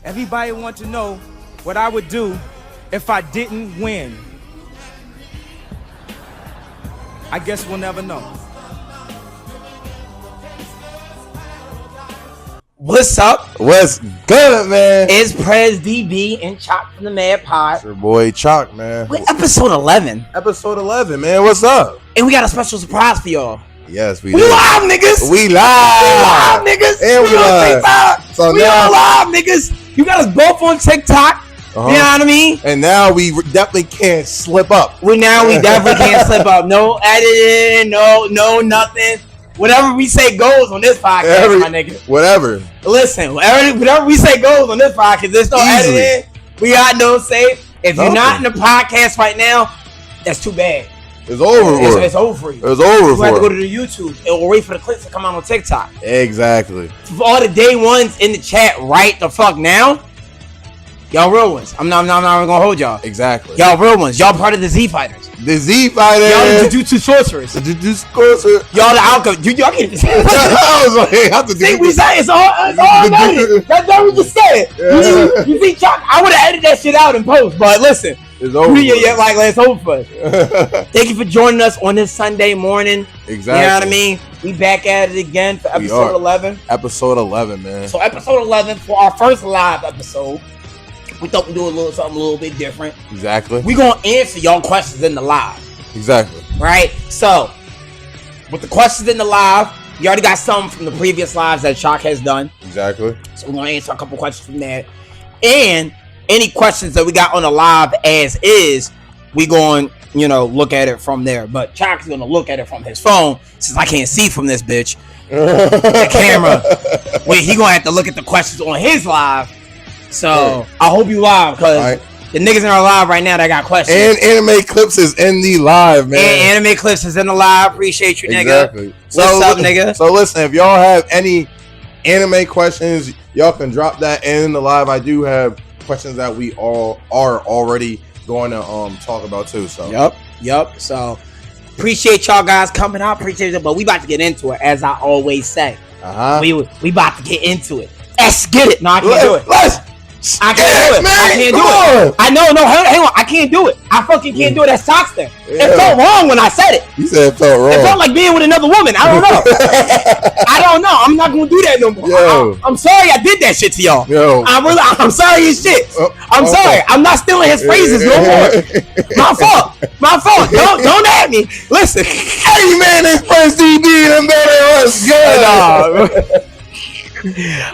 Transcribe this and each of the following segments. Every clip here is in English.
Everybody wants to know what I would do if I didn't win. I guess we'll never know. What's up? What's good, man? It's Prez DB and Chalk from the MadPod's. It's your boy Chalk, man. We're episode 11. Episode 11, man. What's up? And we got a special surprise for y'all. Yes, we We do. live, niggas. We live, niggas. And we on live. TikTok. So we now- all live, niggas. You got us both on TikTok. Uh-huh. You know what I mean? And now we definitely can't slip up. We definitely can't slip up. No editing, no nothing. Whatever we say goes on this podcast, my nigga. Whatever. Listen, whatever we say goes on this podcast. There's no Easily. editing. We got no safe. If you're not in Nothing. the podcast right now, that's too bad. It's over for It's it. over for you. It's over You have to go for to it. the YouTube and we'll wait for the clips to come out on TikTok. Exactly. For all the day ones in the chat right the fuck now, y'all real ones. I'm not gonna hold y'all. Exactly. Y'all real ones. Y'all part of the Z Fighters. The Z Fighter. Y'all the Jujutsu Sorcerers. The Jujutsu Sorcerer. Y'all the Alchemy. Y'all can I was like, I have to see, do we say it's all noted. That's what we just said. You see, Chuck, I would have edited that shit out in post, but listen. It's over. It's over for us. Thank you for joining us on this Sunday morning. Exactly. You know what I mean? We back at it again for We episode are. 11. Episode 11, man. So episode 11 for our first live episode. We thought we'd do something a little bit different. Exactly. We gonna answer y'all questions in the live, Exactly. right? So with the questions in the live, you already got some from the previous lives that Shock has done. Exactly. So we're gonna answer a couple questions from there, and any questions that we got on the live as is, we going look at it from there. But Shock's gonna look at it from his phone since I can't see from this bitch. The camera. Wait, he gonna have to look at the questions on his live. So I hope you live because the niggas in our live right now that got questions. And Anime Clips is in the live, man. And Anime Clips is in the live. Appreciate you, nigga. Exactly. What's up, nigga? So listen, if y'all have any anime questions, y'all can drop that in the live. I do have questions that we all are already going to talk about too. So Yup. So appreciate y'all guys coming out. Appreciate it, but we about to get into it, as I always say. We about to get into it. Let's get it. No, I can't do it. I can't do it. Man, I can't do it. I know. No, hang on. I can't do it. I fucking can't do it. That Sox thing. Yeah. It felt wrong when I said it. You said it felt wrong. It felt like being with another woman. I don't know. I don't know. I'm not gonna do that no more. Yo. I'm sorry I did that shit to y'all. Yo. I'm sorry as shit. I'm sorry. I'm not stealing his phrases no more. My fault. Don't at me. Listen. Hey man, it's Prince DB and better us good.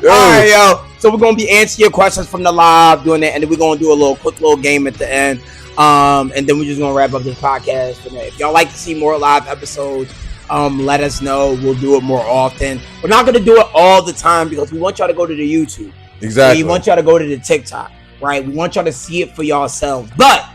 Alright, yo. So we're gonna be answering your questions from the live, doing that, and then we're gonna do a quick little game at the end. And then we're just gonna wrap up this podcast for that. If y'all like to see more live episodes, let us know. We'll do it more often. We're not gonna do it all the time because we want y'all to go to the YouTube. Exactly. We want y'all to go to the TikTok, right? We want y'all to see it for yourselves. But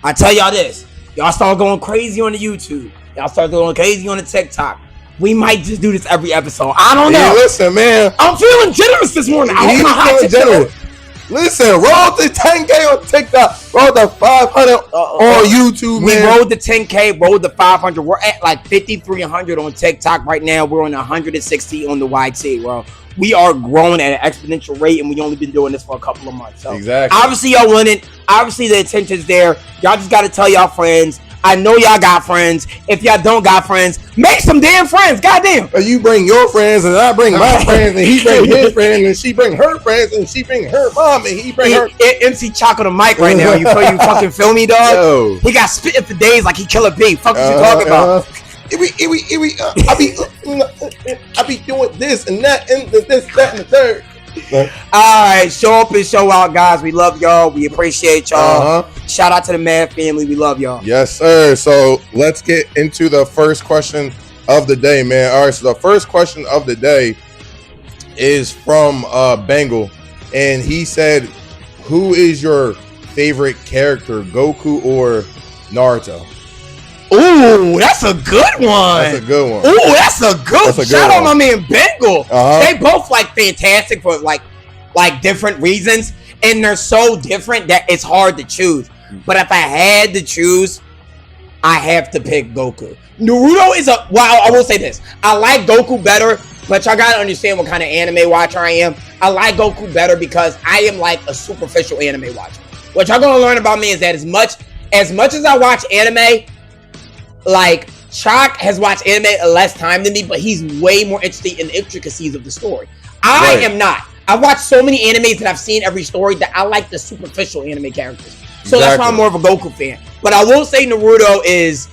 I tell y'all this: y'all start going crazy on the YouTube. Y'all start going crazy on the TikTok. We might just do this every episode. I don't know. Yeah, listen, man. I'm feeling generous this morning. I hope my hot He's feeling generous. generous. Listen, roll to 10K on TikTok. Roll to 500 on YouTube, We man. rolled the 10K, rolled the 500. We're at like 5,300 on TikTok right now. We're on 160 on the YT, bro. We are growing at an exponential rate, and we only been doing this for a couple of months. So Exactly. obviously, y'all winning. Obviously, the attention's there. Y'all just got to tell y'all friends. I know y'all got friends. If y'all don't got friends, make some damn friends. Goddamn. You bring your friends, and I bring my friends, and he bring his friends, and she bring her friends, and she bring her mom, and he bring her. MC Chalk on the mic right now. You fucking feel me, dog? Yo. He got spitting for days like he Killer B. Fuck what you talking about? I be doing this and that and this, that, and the third. Alright, show up and show out, guys. We love y'all. We appreciate y'all. Shout out to the Mad family. We love y'all. Yes, sir. So let's get into the first question of the day, man. All right, so the first question of the day is from Bengal, and he said, who is your favorite character, Goku or Naruto? Ooh, that's a good one. That's a good one. Ooh, that's a good one. Shout out my man Bengal. They both like fantastic for like different reasons, and they're so different that it's hard to choose. But if I had to choose, I have to pick Goku. Naruto is I will say this. I like Goku better But y'all gotta understand what kind of anime watcher I am. I like Goku better because I am like a superficial anime watcher. What y'all gonna learn about me is that as much as I watch anime, like Chalk has watched anime less time than me, but he's way more interested in the intricacies of the story. I am not. I watch so many animes that I've seen every story that I like the superficial anime characters. So that's why I'm more of a Goku fan. But I will say Naruto is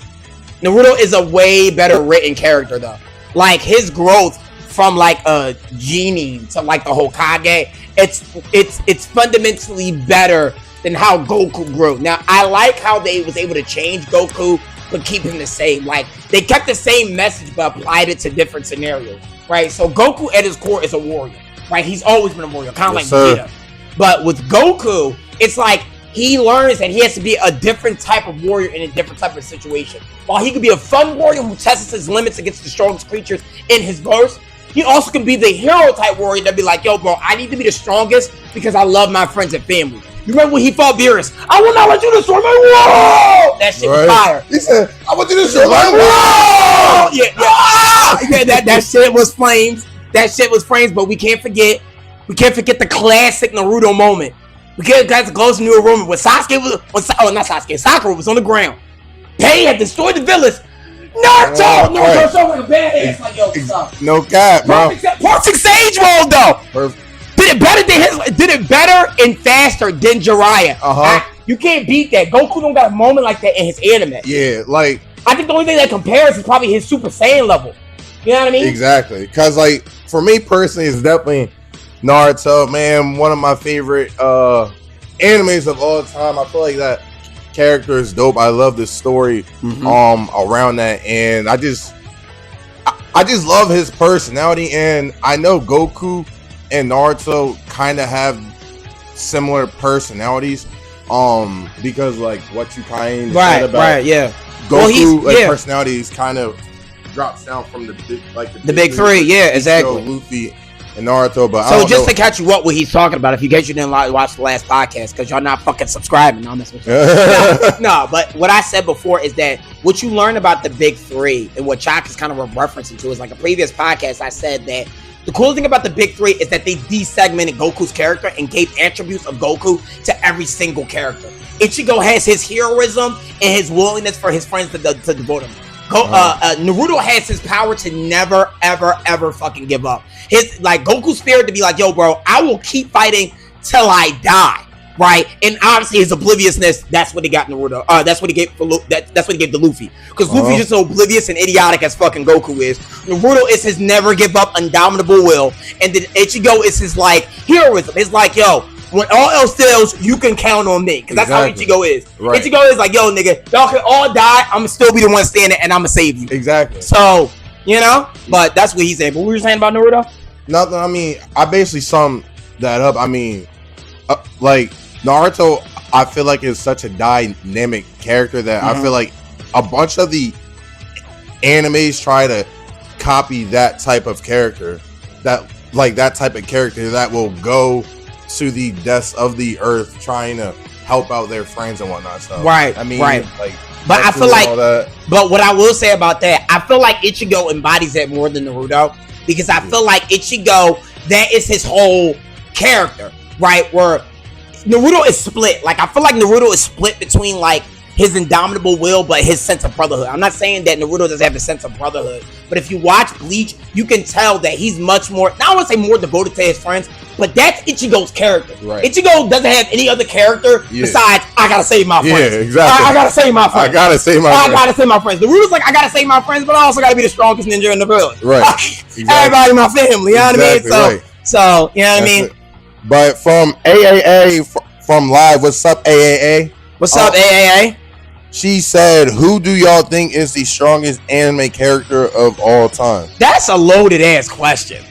a way better written character though. Like his growth from like a genie to like the Hokage, it's fundamentally better than how Goku grew. Now I like how they was able to change Goku but keep him the same. Like they kept the same message but applied it to different scenarios, right? So Goku at his core is a warrior, right? He's always been a warrior, kind of like Vegeta. But with Goku, it's like he learns that he has to be a different type of warrior in a different type of situation. While he could be a fun warrior who tests his limits against the strongest creatures in his verse, he also can be the hero type warrior that be like, yo, bro, I need to be the strongest because I love my friends and family. You remember when he fought Beerus? I will not let you destroy my world! That shit was fire. He said, I want you to destroy my world! That shit was flames. That shit was flames, but we can't forget the classic Naruto moment. We can't go to New Room when Sakura was on the ground. Pain had destroyed the village. Naruto showed like a badass. Like, yo, what's up? No cap, bro. Perfect Sage Roll though. Did it better and faster than Jiraiya. You can't beat that. Goku don't got a moment like that in his anime. Yeah, like I think the only thing that compares is probably his Super Saiyan level. You know what I mean? Exactly. Cause like for me personally, it's definitely Naruto, man. One of my favorite animes of all time. I feel like that character is dope. I love the story around that, and I just love his personality. And I know Goku and Naruto kind of have similar personalities, because like what you kind of said about Goku, personality is kind of drops down from the big three. Yeah, exactly. Luffy and Naruto, but so just to catch you up what he's talking about, if you guys didn't watch the last podcast because y'all not fucking subscribing, I'm messing with you. No, but what I said before is that what you learn about the big three and what Chalk is kind of referencing to is like a previous podcast. I said that the cool thing about the big three is that they desegmented Goku's character and gave attributes of Goku to every single character. Ichigo has his heroism and his willingness for his friends to devote him. Naruto has his power to never, ever, ever fucking give up. His like Goku's spirit to be like, yo, bro, I will keep fighting till I die, right? And obviously his obliviousness, that's what he got Naruto. That's what he gave to Luffy, because Luffy's just so oblivious and idiotic as fucking Goku is. Naruto is his never give up, indomitable will, and then Ichigo is his like heroism. It's like, yo, when all else fails, you can count on me. Because that's how Ichigo is. Right. Ichigo is like, yo, nigga, y'all can all die. I'm going to still be the one standing and I'm going to save you. Exactly. So, you know, but that's what he said. But what were you saying about Naruto? Nothing. I mean, I basically summed that up. I mean, like, Naruto, I feel like is such a dynamic character that I feel like a bunch of the animes try to copy that type of character. That type of character that will go to the depths of the earth trying to help out their friends and whatnot. So I mean, like, but I feel like, but what I will say about that, I feel like Ichigo embodies that more than Naruto, because I feel like Ichigo, that is his whole character, right? Where Naruto is split. Like, I feel like Naruto is split between like his indomitable will, but his sense of brotherhood. I'm not saying that Naruto doesn't have a sense of brotherhood, but if you watch Bleach, you can tell that he's much more, not I want to say more devoted to his friends, but that's Ichigo's character. Right. Ichigo doesn't have any other character besides, I gotta save my friends. Yeah, exactly. I gotta save my friends. I gotta save my friends. Naruto's like, I gotta save my friends, but I also gotta be the strongest ninja in the village. Right. Exactly. Everybody in my family, you know what I mean? So, you know what I mean? But from AAA, from Live, what's up, AAA? What's up, AAA? She said, who do y'all think is the strongest anime character of all time? That's a loaded ass question.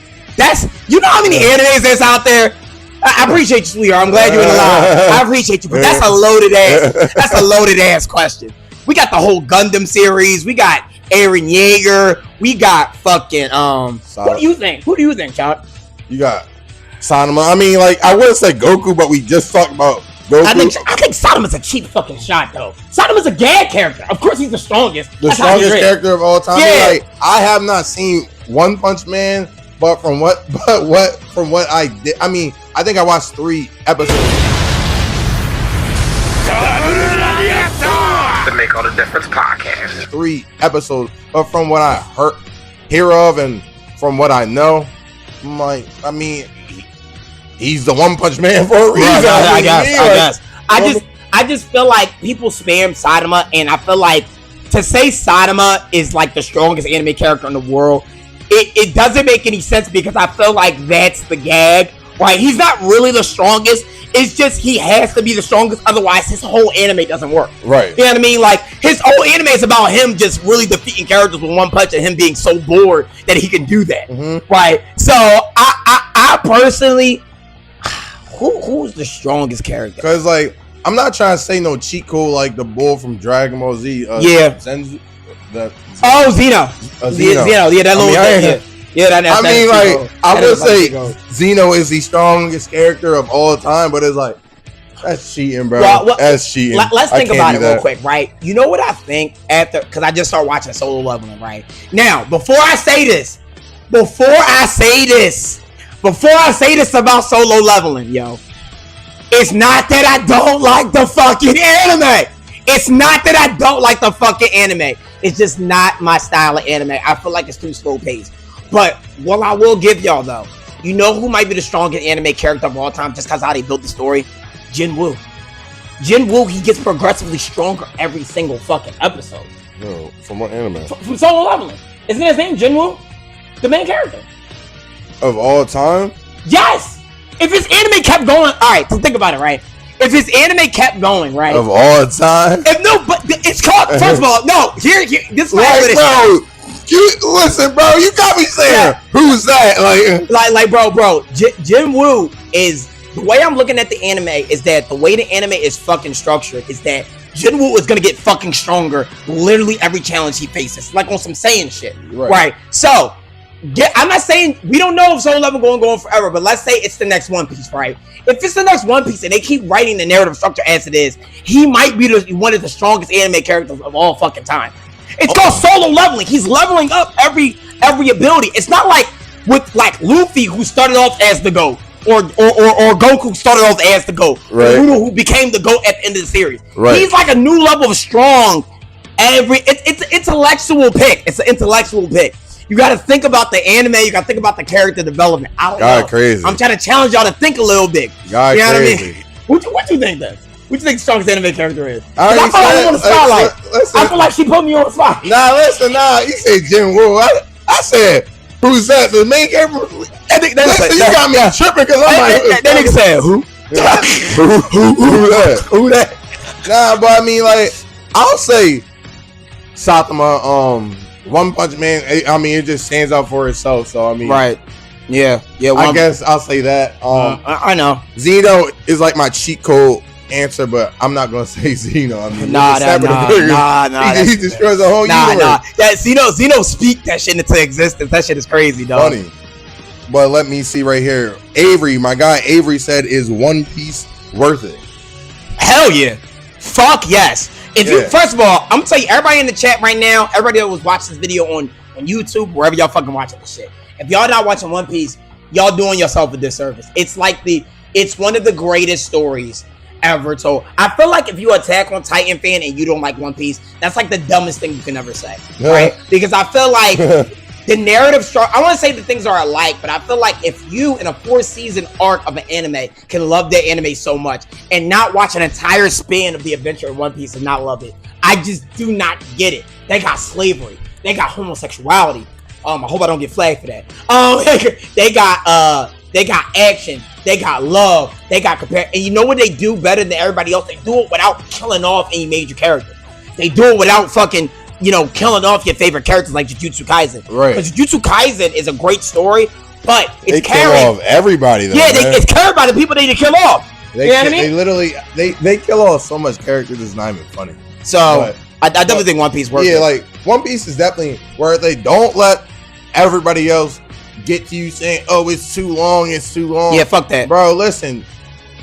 You know how many animes that's out there? I appreciate you, sweetheart. I'm glad you're in the live. I appreciate you, but that's a loaded ass question. We got the whole Gundam series. We got Eren Yeager. We got fucking Who do you think, Chuck? You got Sanema. I mean, like, I would say Goku, but we just talked about Goku. I think Sanema's a cheap fucking shot, though. Sanema's a gag character. Of course, he's the strongest. The strongest character of all time. Yeah. Like, I have not seen One Punch Man, But from what I did, I mean, I think I watched 3 episodes. The Make All the Difference podcast. 3 episodes, but from what I hear of and from what I know, I'm like, I mean, he's the One Punch Man for a reason. I guess. I just feel like people spam Saitama, and I feel like to say Saitama is like the strongest anime character in the world, it doesn't make any sense because I feel like that's the gag. Right? He's not really the strongest. It's just he has to be the strongest, otherwise his whole anime doesn't work. Right. You know what I mean? Like, his whole anime is about him just really defeating characters with one punch and him being so bored that he can do that. Mm-hmm. Right? So, I personally, who's the strongest character? Because, like, I'm not trying to say no cheat code like the bull from Dragon Ball Z. Zenzu. Zeno. Zeno. Yeah, that little thing. Yeah, I mean, like, I would say Zeno is the strongest character of all time, but it's like, that's cheating, bro. Well, that's cheating. Let's think about it real quick, right? You know what I think after, because I just started watching Solo Leveling, right? Now, before I say this about Solo Leveling, yo, it's not that I don't like the fucking anime. It's not that I don't like the fucking anime. It's just not my style of anime. I feel like it's too slow paced. But what I will give y'all, though, you know who might be the strongest anime character of all time just because how they built the story? Jinwoo. Jinwoo, he gets progressively stronger every single fucking episode. No, from what anime? From Solo Leveling. Isn't his name Jinwoo? The main character. Of all time? Yes! If his anime kept going... Alright, so think about it, right? If his anime kept going, right? Of all time? But it's called... First of all, no. Here this is like, bro... listen, bro, you got me saying, who's that? Like, bro, Jinwoo is, the way I'm looking at the anime is that the way the anime is fucking structured is that Jinwoo is gonna get fucking stronger literally every challenge he faces, like on some Saiyan shit, right? So, I'm not saying, we don't know if Solo Leveling going on forever, but let's say it's the next One Piece, right? If it's the next One Piece and they keep writing the narrative structure as it is, he might be one of the strongest anime characters of all fucking time. It's called Solo Leveling. He's leveling up every ability. It's not like with like Luffy, who started off as the GOAT, or Goku started off as the GOAT, right? Naruto, who became the GOAT at the end of the series. Right. He's like a new level of strong. It's an intellectual pick. It's an intellectual pick. You got to think about the anime. You got to think about the character development. I don't know. Crazy. I'm trying to challenge y'all to think a little bit. God, you know crazy. What I mean? What you think then? What you think the strongest anime character is? I feel like I'm on the spotlight. I feel like she put me on the spot. Nah, you said Jinwoo. I said, who's that? The main character? You got me tripping because I'm like, that nigga said, who? Who that? Nah, but I mean, like, I'll say Saitama, One Punch Man. I mean, it just stands out for itself. So I mean, right? Yeah. I guess I'll say that. I know Zeno is like my cheat code answer, but I'm not gonna say Zeno. I mean, nah. He destroys the whole universe. That Zeno speak that shit into existence. That shit is crazy, dog. Funny. But let me see right here. Avery, my guy Avery said, is One Piece worth it? Hell yeah. Fuck yes. If you, first of all, I'm gonna tell you, everybody in the chat right now, everybody that was watching this video on YouTube, wherever y'all fucking watching this shit, if y'all not watching One Piece, y'all doing yourself a disservice. It's one of the greatest stories ever told. I feel like if you're an Attack on Titan fan and you don't like One Piece, that's like the dumbest thing you can ever say, right? Because I feel like the narrative structure, I want to say the things are alike, but I feel like if you in a 4-season arc of an anime can love that anime so much and not watch an entire span of the adventure of One Piece and not love it, I just do not get it. They got slavery, they got homosexuality. I hope I don't get flagged for that. They got action, they got love, they got compare. And you know what they do better than everybody else? They do it without killing off any major character. They do it without fucking, killing off your favorite characters like Jujutsu Kaisen. Right. Because Jujutsu Kaisen is a great story, but it's they kill off everybody though. Yeah, it's carried by the people they need to kill off. You know what I mean? They literally they kill off so much characters it's not even funny. So I definitely think One Piece works. Yeah, like One Piece is definitely where they don't let everybody else get to you saying, "Oh, it's too long, it's too long." Yeah, fuck that, bro. Listen,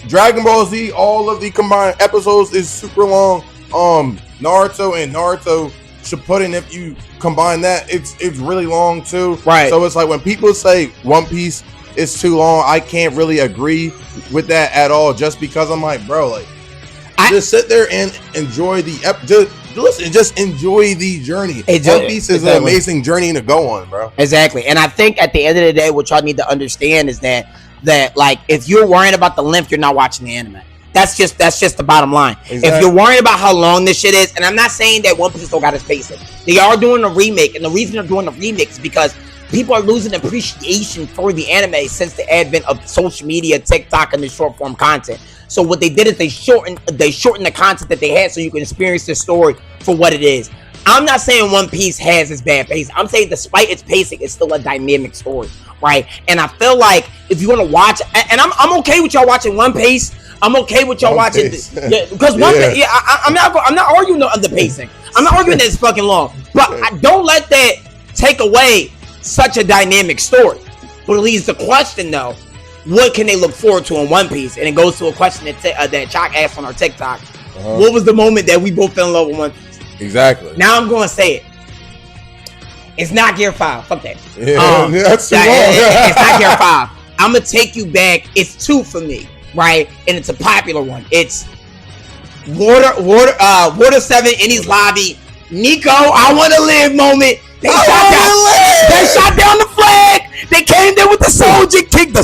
Dragon Ball Z, all of the combined episodes is super long. Naruto and Naruto Shippuden, if you combine that, it's really long too. Right. So it's like when people say One Piece is too long, I can't really agree with that at all. Just because I'm like, bro, like, just sit there and enjoy just enjoy the journey. One Piece is an amazing journey to go on, bro. Exactly. And I think at the end of the day, what y'all need to understand is that like, if you're worrying about the length, you're not watching the anime. That's just the bottom line. Exactly. If you're worrying about how long this shit is, and I'm not saying that One Piece still got its pacing. They are doing a remake, and the reason they're doing the remake is because people are losing appreciation for the anime since the advent of social media, TikTok, and the short form content. So what they did is they shortened the content that they had so you can experience the story for what it is. I'm not saying One Piece has its bad pacing. I'm saying despite its pacing, it's still a dynamic story, right? And I feel like if you want to watch, and I'm okay with y'all watching One Piece. I'm okay with y'all watching because I'm not arguing on the pacing. I'm not arguing that it's fucking long, but I don't let that take away such a dynamic story. But it leads to the question though, what can they look forward to in One Piece? And it goes to a question that Chalk asked on our TikTok. What was the moment that we both fell in love with One Piece? Exactly. Now I'm going to say it. It's not Gear 5. Fuck that. That's too long. It's not Gear 5. I'm going to take you back. It's 2 for me, right? And it's a popular one. It's Water 7 in his lobby. Nico, I want to live moment. They shot down the flag. They came there with the soldier kick.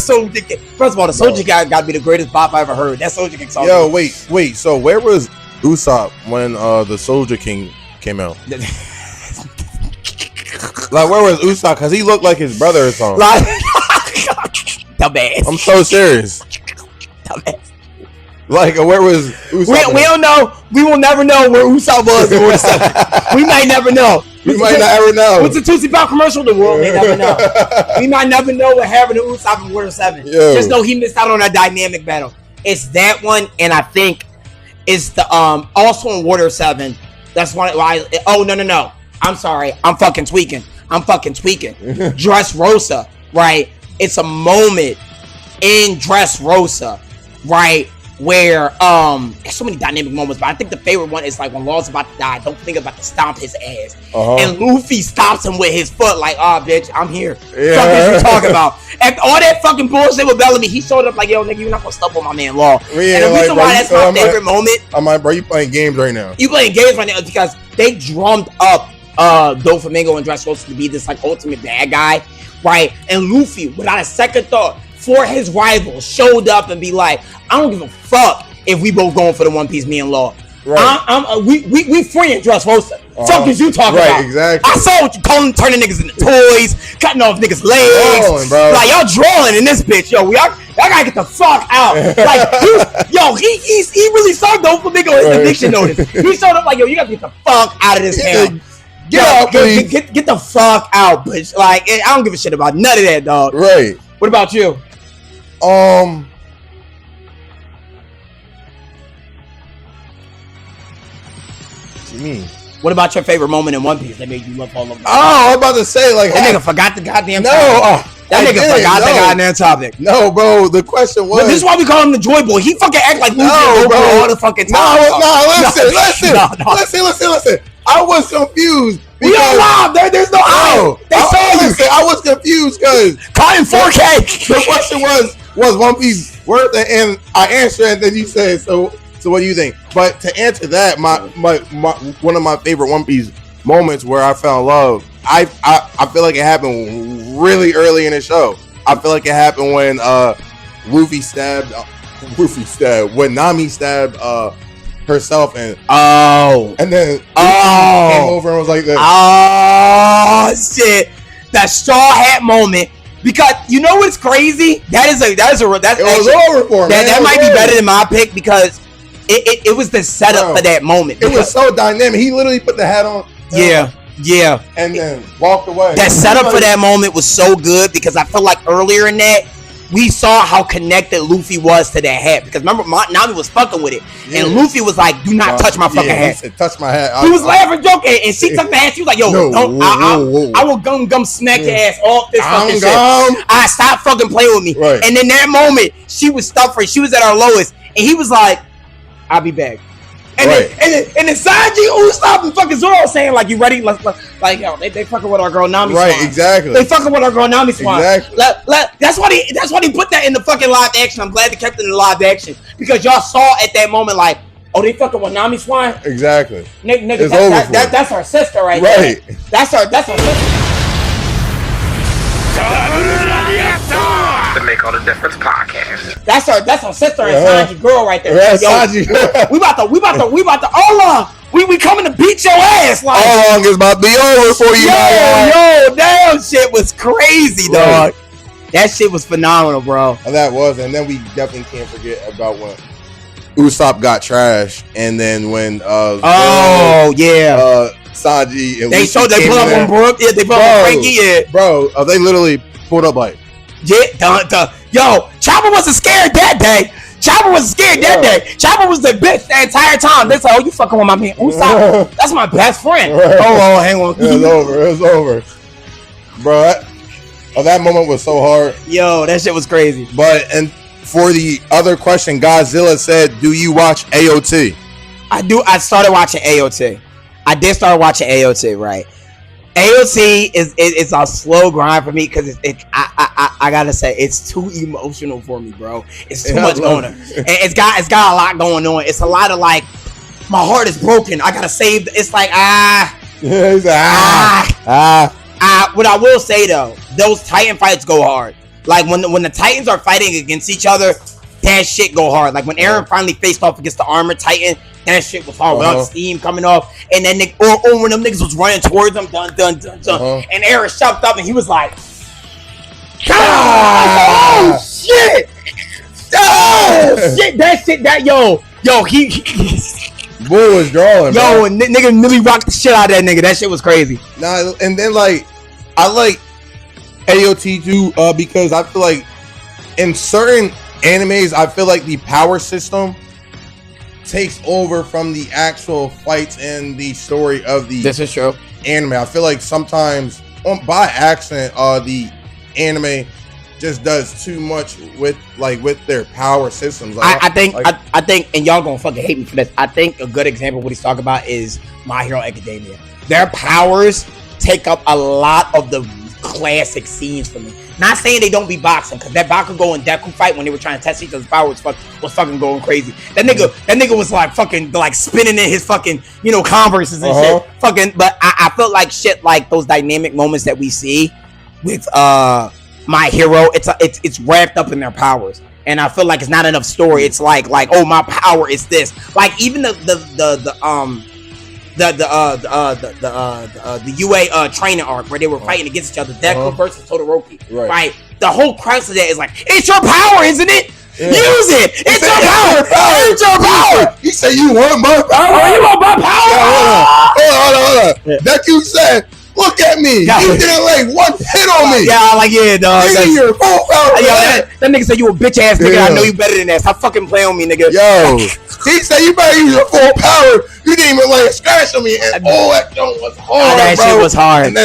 First of all, the soldier guy got to be the greatest bop I ever heard. That soldier kick song. Yo, wait. So where was Usopp when the Soldier King came out? Like, where was Usopp? Because he looked like his brother or something. Dumbass. I'm so serious. Dumbass. Like, where was Usopp? We don't know. We will never know where Usopp was in Water 7. We might never know. We might not ever know. What's the Tootsie Pop commercial? The world may never know. We might never know what happened to Usopp in Water 7. Yo. Just know he missed out on a dynamic battle. It's that one, and I think it's the also in Water 7. That's one. No. I'm sorry. I'm fucking tweaking. Dressrosa, right? It's a moment in Dressrosa, right? Where there's so many dynamic moments, but I think the favorite one is like when Law's about to die. Don't think about to stomp his ass, and Luffy stops him with his foot, like, "Oh, bitch, I'm here." Yeah. Fuck is you talking about? After all that fucking bullshit with Bellamy, he showed up like, "Yo, nigga, you're not gonna stop on my man Law." Yeah, and the reason why that's my favorite moment. I'm like, bro, you playing games right now. You playing games right now because they drummed up Doflamingo and Dressrosa to be this like ultimate bad guy, right? And Luffy, without a second thought, for his rival, showed up and be like, I don't give a fuck if we both going for the One Piece, me and Law. Right. We freeing Dressrosa. Fuck is you talking about? Right, exactly. I saw what you calling, turning niggas into toys, cutting off niggas' legs. Drawing, bro. Like, y'all drawing in this bitch, yo. Y'all gotta get the fuck out. Like, he really saw Doflamingo his eviction notice. He showed up like, yo, you gotta get the fuck out of this town. Get the fuck out, bitch. Like, I don't give a shit about none of that, dog. Right. What about you? What you mean? What about your favorite moment in One Piece that made you love all of them? Oh, I'm about to say, like, that nigga forgot the goddamn topic. That nigga forgot the goddamn topic. No, bro, the question was... But this is why we call him the Joy Boy. He fucking act like Luffy bro. All the fucking time. Listen. I was confused. We all live. There's no I. They saw you. I was confused because... Caught in 4K. The question was One Piece worth it? And I answered, and then you said, so what do you think? But to answer that, my one of my favorite One Piece moments where I fell in love, I feel like it happened really early in the show. I feel like it happened when when Nami stabbed herself and then came over and was like this. Oh shit. That straw hat moment. Because you know what's crazy? That might be better than my pick because it was the setup for that moment. It was so dynamic. He literally put the hat on. Yeah. And then walked away. That setup for that moment was so good because I feel like earlier in that, we saw how connected Luffy was to that hat. Because remember, Nami was fucking with it. Yeah. And Luffy was like, do not touch my fucking hat. He said, touch my hat. He was laughing, joking. And she took the hat. She was like, yo, I will gum smack your ass off this fucking shit. I stop fucking playing with me. Right. And in that moment, she was stuffing. She was at her lowest. And he was like, I'll be back. and then Sanji, Usopp, and fucking Zoro saying like, "You ready?" Like yo, they fucking with our girl Nami. Right, Swan. exactly. They fucking with our girl Nami Swan. Exactly. That's why they put that in the fucking live action. I'm glad they kept it in the live action because y'all saw at that moment like, oh, they fucking with Nami Swan. Exactly. Nigga, that's our sister right there. That's our sister. To make all the difference podcast. That's our sister and Sanji girl right there. Right, Yo, Sanji. we about to hold on. We coming to beat your ass like how long is about to be over for you? Yo, damn shit was crazy, dog. That shit was phenomenal, bro. And that was, and then we definitely can't forget about when Usopp got trashed, and then when Sanji and they pulled up on Brooke, they pulled up on Frankie, bro. They literally pulled up like, yo, Chopper wasn't scared that day. Chopper was the bitch the entire time. They said, "Oh, you fucking with my man Usopp? That's my best friend." Right. Oh, hang on. It was over, bro. That moment was so hard. Yo, that shit was crazy. But and for the other question, Godzilla said, "Do you watch AOT?" I do. I started watching AOT. I did start watching AOT, right? AOT is a slow grind for me because I gotta say it's too emotional for me, bro. It's too much going on. It's got a lot going on. It's a lot of like, my heart is broken. I gotta save. It's like What I will say though, those Titan fights go hard. Like when the Titans are fighting against each other, that shit go hard. Like when Eren finally faced off against the armored Titan, that shit was hard. Without steam coming off, and then when them niggas was running towards them, dun, and Eren shoved up, and he was like, "Oh shit! Oh shit! He Bull was drawing, bro. nigga really rocked the shit out of that nigga. That shit was crazy." Nah, and then like, I like AOT too, because I feel like in certain animes, I feel like the power system takes over from the actual fights and the story of the This is true. anime. I feel like sometimes by accident, the anime just does too much with their power systems. Like, I think, and y'all gonna fucking hate me for this. I think a good example of what he's talking about is My Hero Academia. Their powers take up a lot of the classic scenes for me. Not saying they don't be boxing, because that Bakugo and Deku fight when they were trying to test each other's power was fucking going crazy. That nigga was like fucking like spinning in his fucking Converses and shit. Fucking, but I felt like shit like those dynamic moments that we see with My Hero. It's wrapped up in their powers, and I feel like it's not enough story. It's like oh, my power is this. Like even the UA training arc where they were fighting against each other, Deku versus Todoroki. Right. The whole crux of that is like, it's your power, isn't it? Yeah. Use it. It's your power. It's your power. He said, "You want my power? Oh, you want my power?" Hold on. Yeah. Deku said, "Look at me. Yeah. You didn't lay one hit on me." Yeah, like dog. Nigga, you're full power. That nigga said you a bitch ass nigga. I know you better than that. Stop fucking playing on me, nigga. Yo, he said you better use your full power. You didn't even lay a scratch on me, and that joint was hard. That bro. shit was hard. And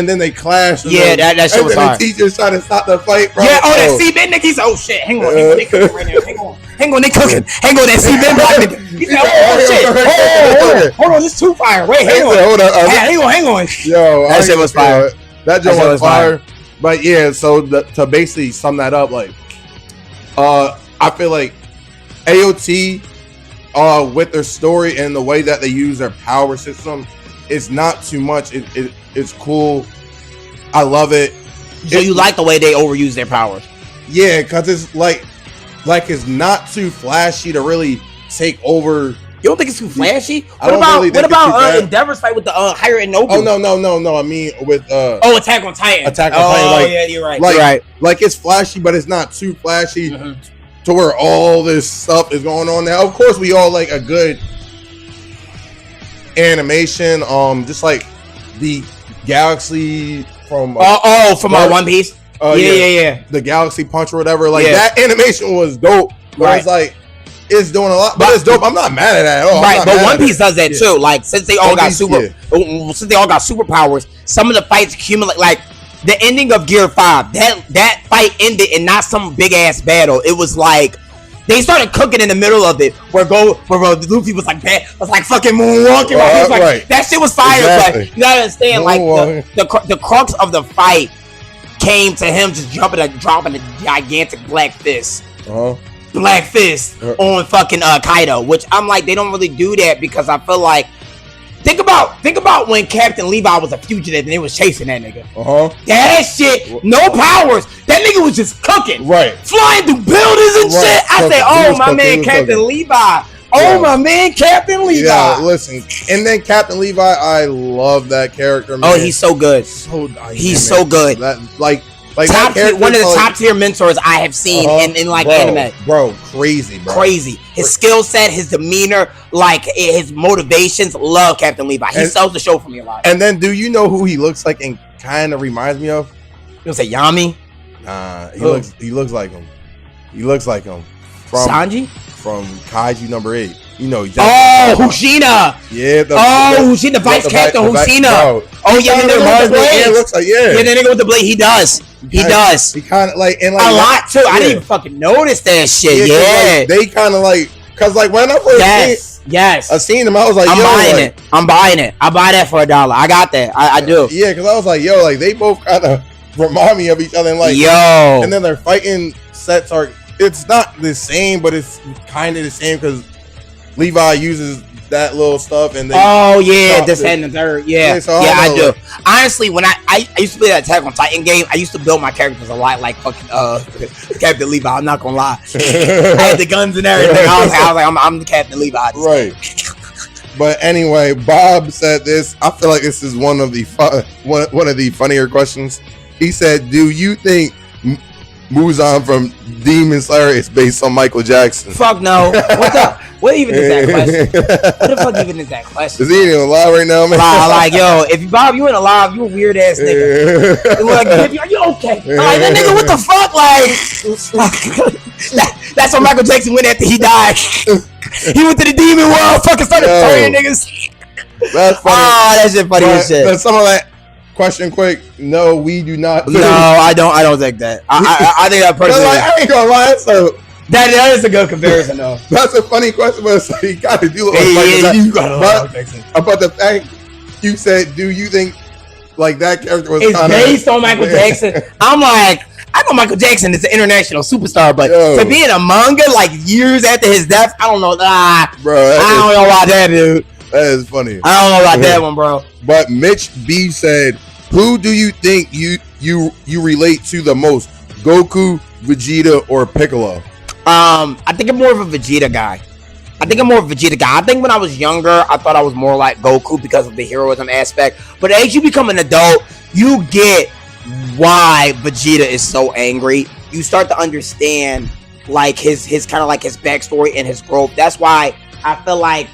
then they clashed. Yeah, that shit was hard. The teachers trying to stop the fight, bro. Yeah, that C-Ben nigga. He said, "Oh shit, hang on, they cooking right now. Hang on, they cooking. Hang on, that C-Ben black nigga." He said, "Oh shit, hold on, this too fire. Wait, hang on, hang on." Yo, that shit was fire. That joint was fire. But yeah, so to basically sum that up, like, I feel like AOT, with their story and the way that they use their power system, it's not too much. It's cool. I love it. So you like the way they overuse their powers? Yeah, because it's like it's not too flashy to really take over. You don't think it's too flashy? What about Endeavor's fight with the Hire and Nobu? Oh no. I mean with Attack on Titan. Attack on Titan. Like, yeah, you're right. Like it's flashy, but it's not too flashy to where all this stuff is going on now. Of course, we all like a good animation. Just like the Galaxy from from One Piece. Yeah. The Galaxy Punch or whatever. Like that animation was dope. But it's like it's doing a lot, but it's dope. I'm not mad at that at all. Right, but One Piece does that too. Like since they all got superpowers, some of the fights accumulate. Like the ending of Gear 5, that fight ended in not some big ass battle. It was like They started cooking in the middle of it, where Luffy was like that, was like fucking moonwalking. Right. That shit was fire, exactly. But you gotta understand, like the crux of the fight came to him just dropping a gigantic black fist. Black fist on fucking Kaido, which I'm like, they don't really do that because I feel like think about when Captain Levi was a fugitive and they was chasing that nigga. That shit, no powers. That nigga was just cooking. Right. Flying through buildings and shit. I said, oh my man, Captain Levi. Oh my man, Captain Levi. Yeah, listen. And then Captain Levi, I love that character, man. Oh, he's so good. He's so good. Like top tier, one of the top tier mentors I have seen in like anime. Bro, crazy, bro. Crazy. His skill set, his demeanor, like his motivations. Love Captain Levi. He sells the show for me a lot. And then, do you know who he looks like and kind of reminds me of? You gonna say Yami? Nah, he looks like him. He looks like him. Sanji? From Kaiju number 8. You know, Hushina. Yeah. Hushina, the vice captain, Hushina. Oh yeah, the nigga with the blade. Yeah, looks like the nigga with the blade. He does. He does. He kind of like a lot too. I didn't even fucking notice that shit. Yeah. They kind of like, cause like when I first I seen him, I was like, I'm buying it. I buy that for $1. I got that. I do. Yeah, cause I was like, yo, like they both kind of remind me of each other, and like, and then their fighting sets are. It's not the same, but it's kind of the same because Levi uses that little stuff and then this head and the third. I do. Honestly, when I used to play that Attack on Titan game, I used to build my characters a lot like fucking Captain Levi. I'm not gonna lie. I had the guns and everything. I was like, I'm the Captain Levi. Right. But anyway, Bob said this. I feel like this is one of the funnier questions. He said, "Do you think Muzan from Demon Slayer is based on Michael Jackson?" Fuck no. What even is that question? What the fuck even is that question? Is he even alive right now, man? Like, yo, if Bob, you ain't alive, you a weird ass nigga. Like, are you okay? I'm like, that nigga, what the fuck? Like, that's where Michael Jackson went after he died. He went to the demon world, fucking started praying niggas. That's funny. That shit funny as shit. Some of that question quick. No, we do not. No, I don't think that. I think that person. I ain't gonna lie. So that is a good comparison, though. That's a funny question, but it's like, you got to do it. You got to about the fact you said, do you think like that character was based on Michael Jackson? I'm like, I know Michael Jackson is an international superstar, but to be in a manga like years after his death, I don't know. Bro, I don't know about that, dude. That is funny. I don't know about that one, bro. But Mitch B said, who do you think you relate to the most? Goku, Vegeta, or Piccolo? I think I'm more of a Vegeta guy. I think when I was younger, I thought I was more like Goku because of the heroism aspect. But as you become an adult, you get why Vegeta is so angry. You start to understand like his kind of like his backstory and his growth. That's why I feel like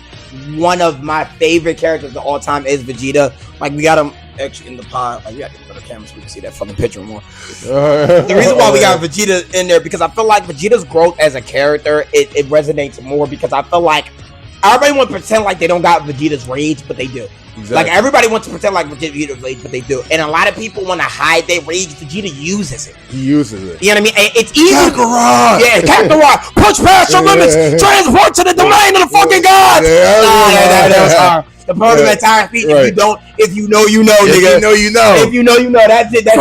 one of my favorite characters of all time is Vegeta. Like, we got him actually in the pod. Like, we got to put a camera so we can see that fucking picture more. The reason why we got Vegeta in there, because I feel like Vegeta's growth as a character, it resonates more, because I feel like everybody want to pretend like they don't got Vegeta's rage, but they do. Exactly. Like, everybody wants to pretend like Vegeta's rage, but they do. And a lot of people want to hide their rage. Vegeta uses it. He uses it. You know what I mean? It's easy. Kakarot! Yeah, Kakarot! Push past your limits! Transport to the domain of the fucking gods! That was hard. The part of that entire speech, if you know, you know, nigga. If you know, you know. If you know, you know. That's it. That's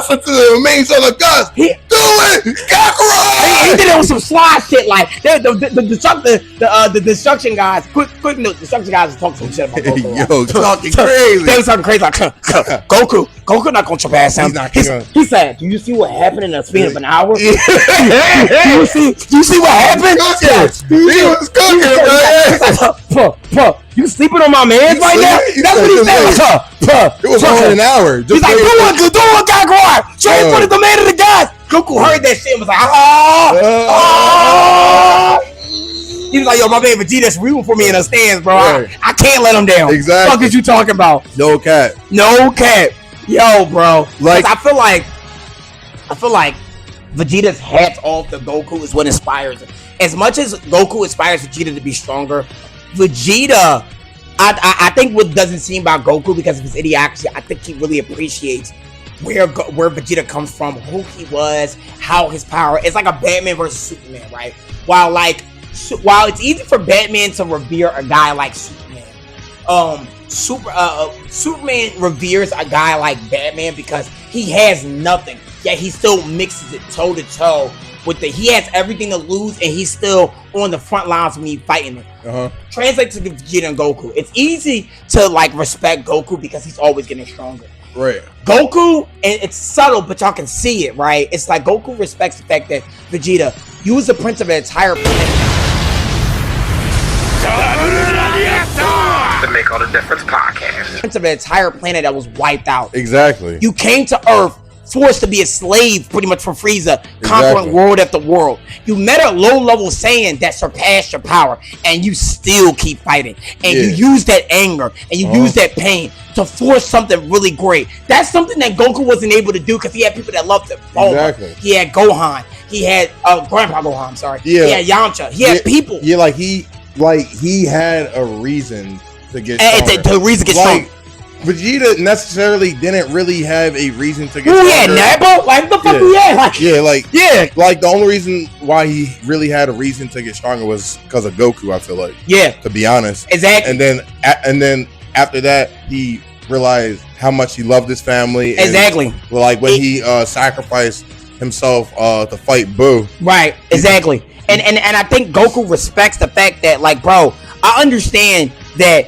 it. To the remains of the gods. Do it! Kakarot! He did it with some sly shit, like the destruction guys. Quick note: destruction guys is talking some shit about Goku. Yo, talking crazy. They was talking crazy like Goku not gonna chop ass down. He said, "Do you see what happened in the span of an hour? Do you see what happened? He was cooking, man. You sleeping on my man right now? That's what he said. It was only an hour. He's like, do it, Kakarot. Transport to the man of the gods. Goku heard that shit and was like, He was like, yo, my man Vegeta's rooting for me in the stands, bro. I can't let him down. Exactly. What the fuck is you talking about? No cap. Yo, bro. Like, I feel like Vegeta's hats off to Goku is what inspires him. As much as Goku inspires Vegeta to be stronger, Vegeta, I think what doesn't seem about Goku because of his idiocracy, I think he really appreciates where Vegeta comes from, who he was, how his power. It's like a Batman versus Superman, right? while it's easy for Batman to revere a guy like Superman, Superman reveres a guy like Batman because he has nothing, yet he still mixes it toe to toe with he has everything to lose, and he's still on the front lines when he's fighting it. Translate to Vegeta and Goku. It's easy to like respect Goku because he's always getting stronger. Right. Goku, and it's subtle, but y'all can see it, right? It's like Goku respects the fact that Vegeta, you was the prince of an entire planet. The Make All the Difference podcast. Prince of an entire planet that was wiped out. Exactly. You came to Earth forced to be a slave pretty much for Frieza, conquering world after world. You met a low-level Saiyan that surpassed your power, and you still keep fighting. And you use that anger, and you use that pain to force something really great. That's something that Goku wasn't able to do because he had people that loved him. Exactly. He had Gohan. He had Grandpa Gohan, sorry. Yeah. He had Yamcha. He had people. Yeah, he had a reason to get stronger. The reason to get stronger. Vegeta necessarily didn't really have a reason to get stronger. Who had Nappa? Like, the fuck he had? Like, the only reason why he really had a reason to get stronger was because of Goku, I feel like. Yeah. To be honest. Exactly. And then after that, he realized how much he loved his family. Exactly. Like, when he sacrificed himself to fight Boo. Right. Exactly. And I think Goku respects the fact that, like, bro, I understand that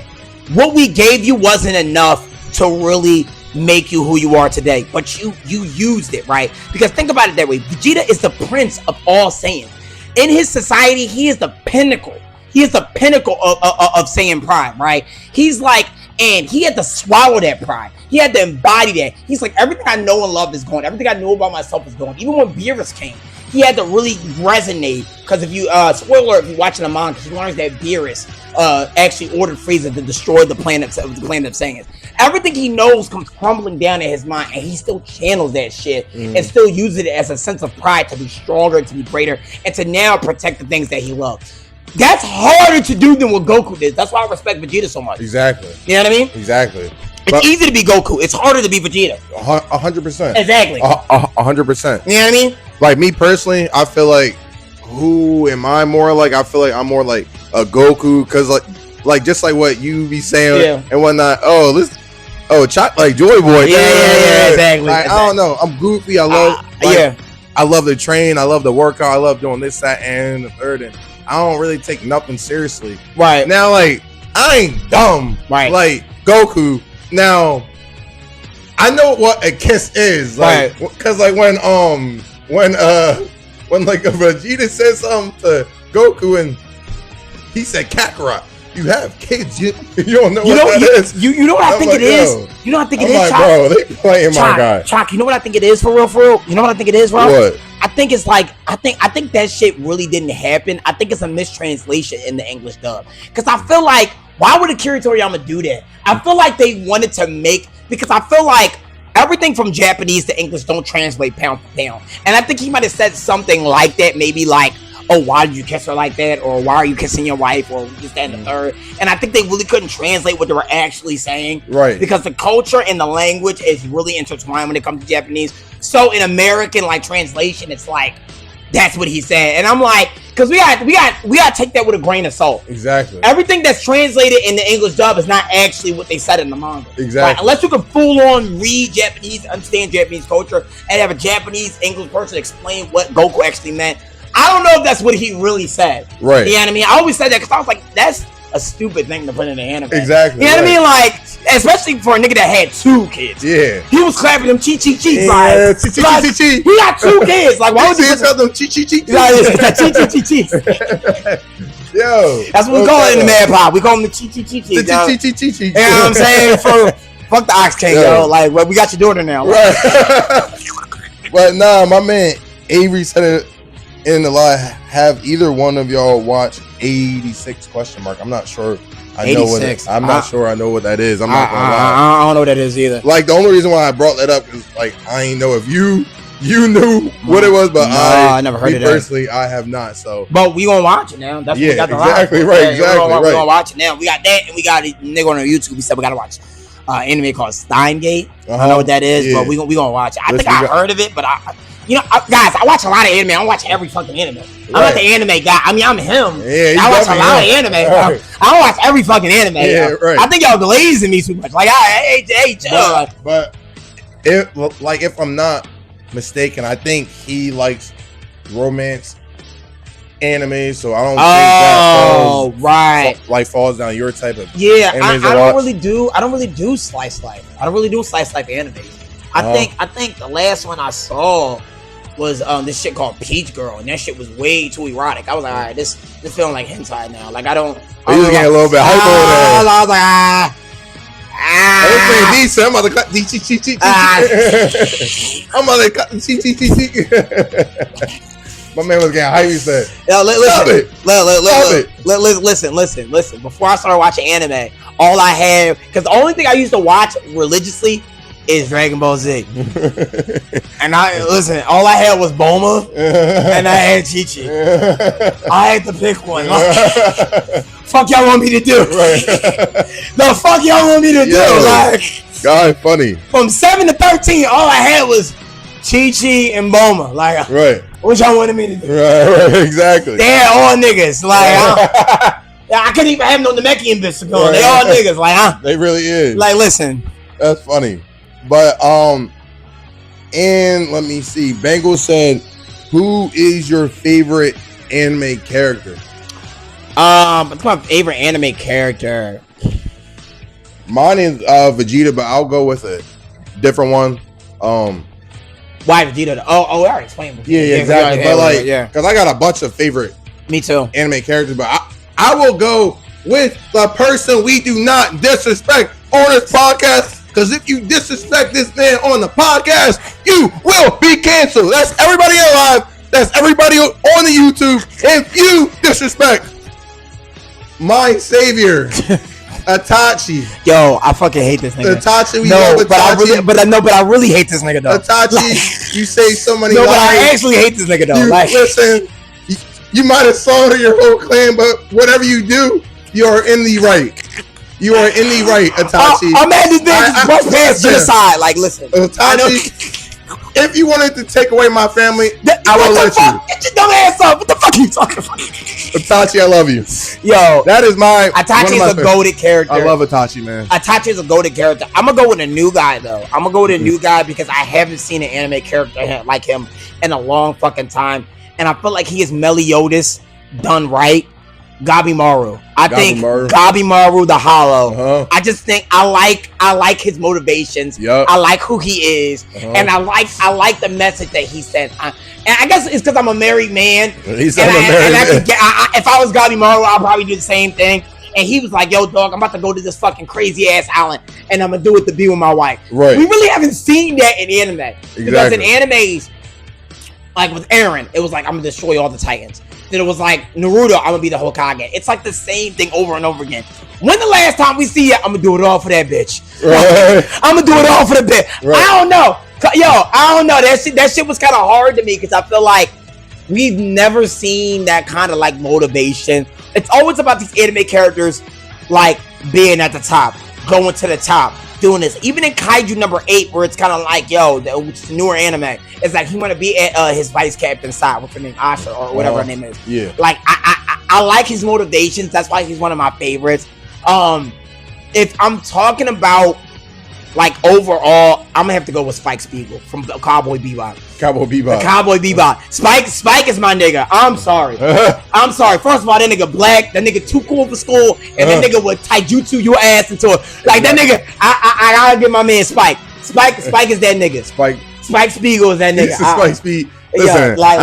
what we gave you wasn't enough to really make you who you are today, but you used it, right? Because think about it that way. Vegeta is the prince of all Saiyans. In his society, he is the pinnacle. He is the pinnacle of Saiyan pride, right? He's like, and he had to swallow that pride. He had to embody that. He's like, everything I know and love is gone. Everything I know about myself is gone. Even when Beerus came, he had to really resonate, because if you spoiler, if you're watching the manga, he learns that Beerus actually ordered Frieza to destroy the planet of Saiyans. Everything he knows comes crumbling down in his mind, and he still channels that shit and still uses it as a sense of pride to be stronger, to be greater, and to now protect the things that he loves. That's harder to do than what Goku did. That's why I respect Vegeta so much. Exactly. You know what I mean? Exactly. It's easy to be Goku. It's harder to be Vegeta. 100%. Exactly. 100%. You know what I mean? Like, me personally, I feel like, who am I more like? I feel like I'm more like a Goku, because like just like what you be saying and whatnot. Like Joy Boy. Yeah, exactly. Like, I don't know. I'm goofy. I love. I love to train. I love to work out. I love doing this, that, and the third. And I don't really take nothing seriously. Right. Now, like, I ain't dumb. Right. Like Goku. Now, I know what a kiss is. Like, because like when like a Vegeta said something to Goku and he said Kakarot, you have kids. You don't know what that is. You know what I think it is? You know what I think it is, like, bro, they playing my guy. Chalk, you know what I think it is for real? You know what I think it is, bro? What? I think it's like, I think that shit really didn't happen. I think it's a mistranslation in the English dub. Because I feel like, why would Akira Toriyama do that? I feel like they wanted to make, because I feel like everything from Japanese to English don't translate pound for pound. And I think he might have said something like that, maybe like, oh, why did you kiss her like that? Or why are you kissing your wife? Or this, that, and the third. And I think they really couldn't translate what they were actually saying. Right. Because the culture and the language is really intertwined when it comes to Japanese. So in American like translation, it's like, that's what he said. And I'm like, because we got to take that with a grain of salt. Exactly. Everything that's translated in the English dub is not actually what they said in the manga. Exactly. Right? Unless you can full on read Japanese, understand Japanese culture, and have a Japanese English person explain what Goku actually meant. I don't know if that's what he really said. Right. You know what I mean? I always said that because I was like, that's a stupid thing to put in the anime. Exactly. You know what I mean? Like, especially for a nigga that had 2 kids. Yeah. He was clapping them chi. Yeah, chi. He got 2 kids. Like, why would you tell them chi? chi? Yo. That's what we call it in the MadPod. We call them the chi. The chi. You know what I'm saying? Fuck the Ox King, yo. Like, well, we got your daughter now. Right. But nah, my man Avery said it in the live. Have either one of y'all watched 86 ? I'm not sure. I know what it, I'm not sure I know what that is. I'm not gonna lie. I don't know what that is either. Like, the only reason why I brought that up is like I ain't know if you knew what it was, but I never heard of that. Personally, I have not. So, but we gonna watch it now. That's what we got the exactly live. Right. We're gonna watch it now. We got that, and we got a nigga on our YouTube. We said we gotta watch anime called Steingate. I don't know what that is, but we gonna watch it. I think I heard of it, but guys, I watch a lot of anime. I don't watch every fucking anime. I'm not the anime guy. I mean, I'm him. Yeah, I watch a lot of anime. Right. I don't watch every fucking anime. Yeah, right. I think y'all glazing me too much. Like, hey, chill. But if I'm not mistaken, I think he likes romance anime, so I don't think that falls down your type of I don't really do slice life. I don't really do slice life anime. I think the last one I saw was this shit called Peach Girl, and that shit was way too erotic. I was like, all right, this feeling like hentai now. Like, I don't. You was getting a little bit hype over there. I was like, everything decent. I'm about to cut. I'm about to cut. My man was getting hype. He said, listen. Before I started watching anime, all I had, because the only thing I used to watch religiously is Dragon Ball Z. And all I had was Bulma and I had Chi-Chi. I had to pick one. Fuck y'all want me to do? Right. The fuck y'all want me to do? Like, God, funny. From 7 to 13, all I had was Chi-Chi and Bulma. Like, right. What y'all wanted me to do? Right, exactly. They're all niggas. Like, I couldn't even have no Namekian bitch going. Right. They all niggas. Like, They really is. Like, listen. That's funny. But and let me see. Bengal said, "Who is your favorite anime character?" What's my favorite anime character? Mine is Vegeta, but I'll go with a different one. Why Vegeta? Oh, I already explained. Yeah, exactly. But because I got a bunch of favorite. Me too. Anime characters, but I will go with the person we do not disrespect on this podcast. Because if you disrespect this man on the podcast, you will be canceled. That's everybody alive. That's everybody on the YouTube. If you disrespect my savior, Itachi. Yo, I fucking hate this nigga. Itachi, but I really hate this nigga though. Itachi, you say so many lies. But I actually hate this nigga though. Listen, you might have slaughtered your whole clan, but whatever you do, you are in the right. You are in the right, Itachi. I'm at this bitch brush pants to the side. Like, listen, Itachi, if you wanted to take away my family, I will let you. Get your dumb ass up. What the fuck are you talking about? Itachi, I love you. Yo, that is Itachi is a goated character. I love Itachi, man. Itachi is a goated character. I'm gonna go with a new guy though. I'm gonna go with a new guy because I haven't seen an anime character like him in a long fucking time, and I feel like he is Meliodas done right. Gabimaru. I think Gabimaru the Hollow. I just think I like his motivations. I like who he is, and I like the message that he sent. And I guess it's because I'm a married man. If I was Gabimaru, I'd probably do the same thing. And he was like, "Yo, dog, I'm about to go to this fucking crazy ass island, and I'm gonna do it to be with my wife." Right. We really haven't seen that in anime because in animes, like with Eren, it was like I'm gonna destroy all the Titans. Then it was like Naruto, I'm gonna be the Hokage. It's like the same thing over and over again. When the last time we see it, I'm gonna do it all for that bitch. Right. I'm gonna do it all for the bitch. Right. I don't know. Yo, I don't know. That shit was kind of hard to me because I feel like we've never seen that kind of like motivation. It's always about these anime characters like being at the top, going to the top, doing this. Even in Kaiju number 8, where it's kind of like, yo, which is a newer anime, it's like he want to be at his vice captain's side, what's her name, Asha, or whatever her name is. Yeah. Like, I like his motivations. That's why he's one of my favorites. If I'm talking about like overall, I'm gonna have to go with Spike Spiegel from Cowboy Bebop. Cowboy Bebop. Spike is my nigga. I'm sorry. I'm sorry. First of all, that nigga black. That nigga too cool for school, and that nigga would taijutsu your ass into it. Like that nigga. I gotta give my man Spike. Spike is that nigga. Spike Spiegel is that nigga. Spike Spiegel. Listen, I ain't gonna lie.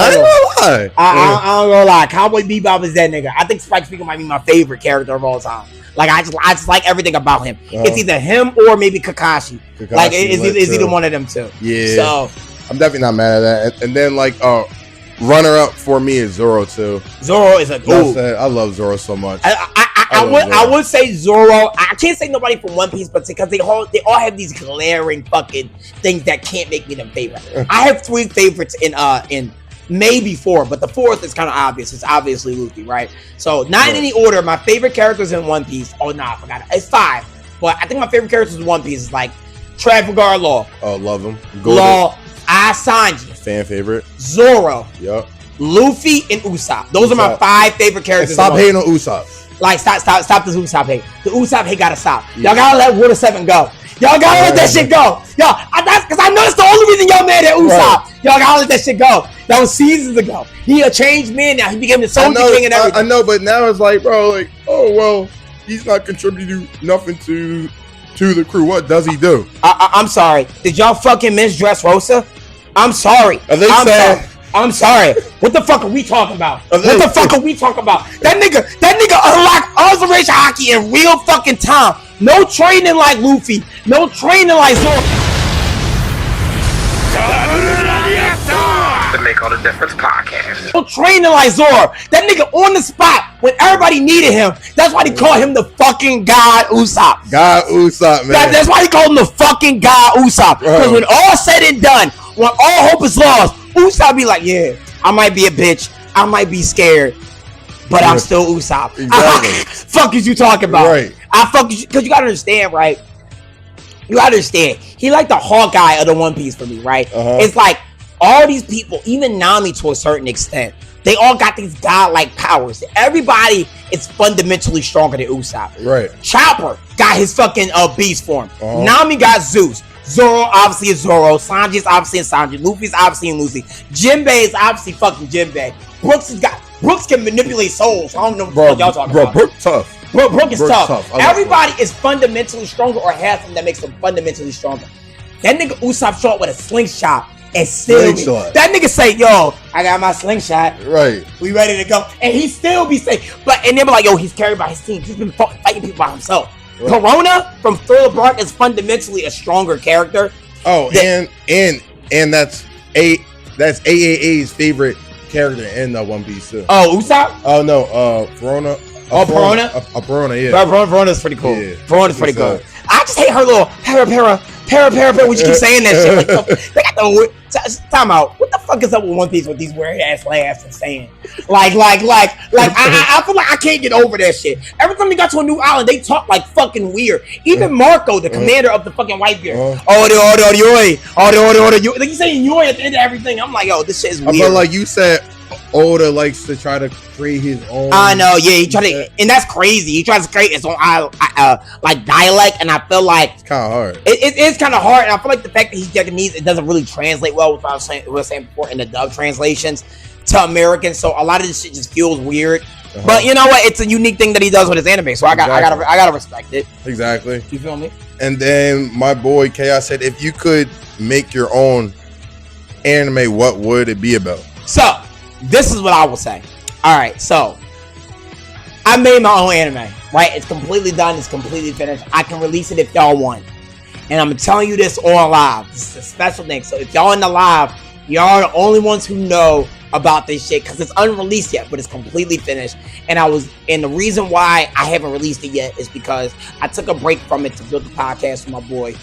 I don't gonna lie. Cowboy Bebop is that nigga. I think Spike Spiegel might be my favorite character of all time. Like I just like everything about him. It's either him or maybe Kakashi. Like it's either one of them two. Yeah. So I'm definitely not mad at that. And then like runner up for me is Zoro too. Zoro is a dude. I love Zoro so much. I would say Zoro. I can't say nobody from One Piece, but because they all have these glaring fucking things that can't make me them favorite. I have 3 favorites in maybe 4, but the 4th is kind of obvious. It's obviously Luffy, right? So not in any order. My favorite characters in One Piece. Oh no, I forgot. It's 5, but I think my favorite characters in One Piece is like Trafalgar Law. Oh, love him. Law, Sanji. Fan favorite. Zoro, Yep. Luffy, and Usopp. Those are my 5 favorite characters. Stop hating on Usopp. Like, stop this Usopp hate. The Usopp hate gotta stop. Y'all gotta let Water 7 go. Y'all gotta let that shit go. Y'all, that's because I know that's the only reason y'all mad at Usopp. Right. Y'all gotta let that shit go. That was seasons ago. He a changed man now. He became the Soldier King and everything. I know, but now it's like, bro, like, oh, well, he's not contributing nothing to the crew. What does he do? I'm sorry. Did y'all fucking miss Dressrosa? I'm sorry. I'm sorry. What the fuck are we talking about? What the fuck are we talking about? That nigga unlocked observation hockey in real fucking time. No training like Luffy. No training like Zoro. The Make All the Difference podcast. No training like Zoro. That nigga on the spot when everybody needed him. That's why they call him the fucking God Usopp. God Usopp, man. That's why they call him the fucking God Usopp. Because when all said and done, when all hope is lost, Usopp be like, yeah, I might be a bitch. I might be scared. But I'm still Usopp. Exactly. Fuck is you talking about? Right. I fuck you, because you gotta understand, right? You gotta understand. He like the Hawkeye of the One Piece for me, right? It's like all these people, even Nami to a certain extent, they all got these godlike powers. Everybody is fundamentally stronger than Usopp. Right. Chopper got his fucking beast form. Nami got Zeus. Zoro obviously is Zoro. Sanji's obviously is Sanji. Luffy's obviously in Luffy. Jinbei is obviously fucking Jinbei. Brooks can manipulate souls. I don't know what y'all talking about. Brooks tough. Brooke is tough. Everybody is fundamentally stronger or has something that makes them fundamentally stronger. That nigga Usopp shot with a slingshot and still that nigga say, yo, I got my slingshot. Right. We ready to go. And he still be saying, and they be like, yo, he's carried by his team. He's been fighting people by himself. Right. Corona from Thriller Bark is fundamentally a stronger character. Oh, and that's AAA's favorite character in the One Piece too. Oh, Usopp? Oh no, Verona. Verona, yeah. Verona's pretty cool. Yeah. Verona's pretty cool. I just hate her little para. When you keep saying that shit, like they got the time out. What the fuck is up with One Piece with these weird ass laughs and saying, like I feel like I can't get over that shit. Every time they got to a new island, they talk like fucking weird. Even Marco, the commander of the fucking Whitebeard, like you saying yoi at the end of everything. I'm like, yo, this shit is weird. But like you said, Oda likes to try to create his own. I know, yeah. He tried to, and that's crazy. He tries to create his own like dialect, and I feel like it's kind of hard. It's kind of hard, and I feel like the fact that he's Japanese, it doesn't really translate well with what I was saying before in the dub translations to American. So a lot of this shit just feels weird. But you know what? It's a unique thing that he does with his anime, so I gotta respect it. Exactly. You feel me? And then my boy Chaos said, if you could make your own anime, what would it be about? So this is what I will say. All right, so I made my own anime, right? It's completely done. It's completely finished. I can release it if y'all want. And I'm telling you this all live. This is a special thing. So if y'all in the live, y'all are the only ones who know about this shit because it's unreleased yet, but it's completely finished. And the reason why I haven't released it yet is because I took a break from it to build the podcast with my boy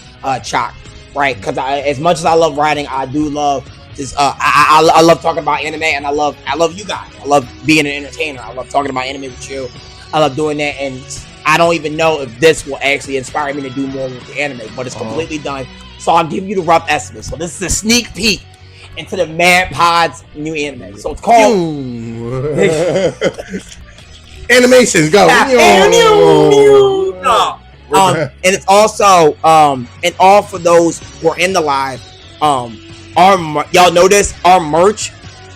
Chalk, right? Because as much as I love writing, I do love this. I love talking about anime, and I love you guys. I love being an entertainer. I love talking about anime with you. I love doing that, and I don't even know if this will actually inspire me to do more with the anime, but it's completely done. So I'll give you the rough estimate. So this is a sneak peek into the MadPod's new anime. So it's called Animations. Go. And it's also and all for those who are in the live, y'all notice our merch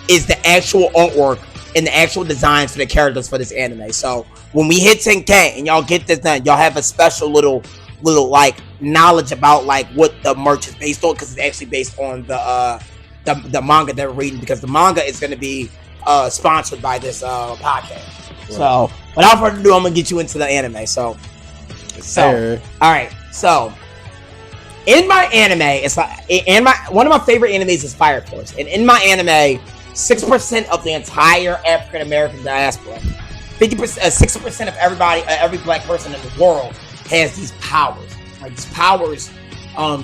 is the actual artwork and the actual designs for the characters for this anime. So when we hit 10K and y'all get this done, y'all have a special little like knowledge about like what the merch is based on, because it's actually based on the manga they're reading, because the manga is going to be sponsored by this podcast. Right. So without further ado, I'm gonna get you into the anime. So all right. So in my anime, it's like one of my favorite animes is Fire Force, and in my anime, 6% of the entire African American diaspora, 60% of everybody, every black person in the world has these powers. Right? These powers,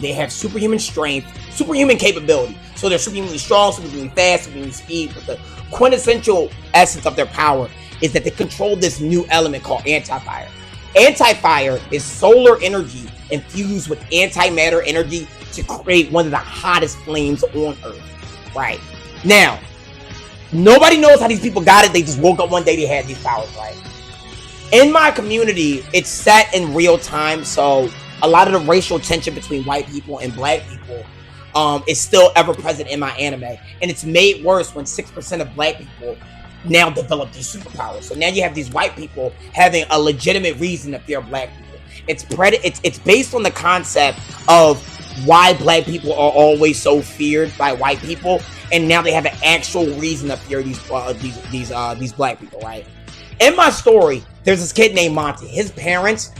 they have superhuman strength, superhuman capability. So they're superhumanly strong, superhumanly fast, superhuman speed. But the quintessential essence of their power is that they control this new element called anti-fire. Anti-fire is solar energy infused with antimatter energy to create one of the hottest flames on Earth. right? Now, nobody knows how these people got it. They just woke up one day, they had these powers, right? In my community, it's set in real time, so a lot of the racial tension between white people and black people is still ever present in my anime. And it's made worse when 6% of black people now develop these superpowers. So now you have these white people having a legitimate reason to fear black people. It's based on the concept of why black people are always so feared by white people, and now they have an actual reason to fear these black people, right? In my story, there's this kid named Monty. His parents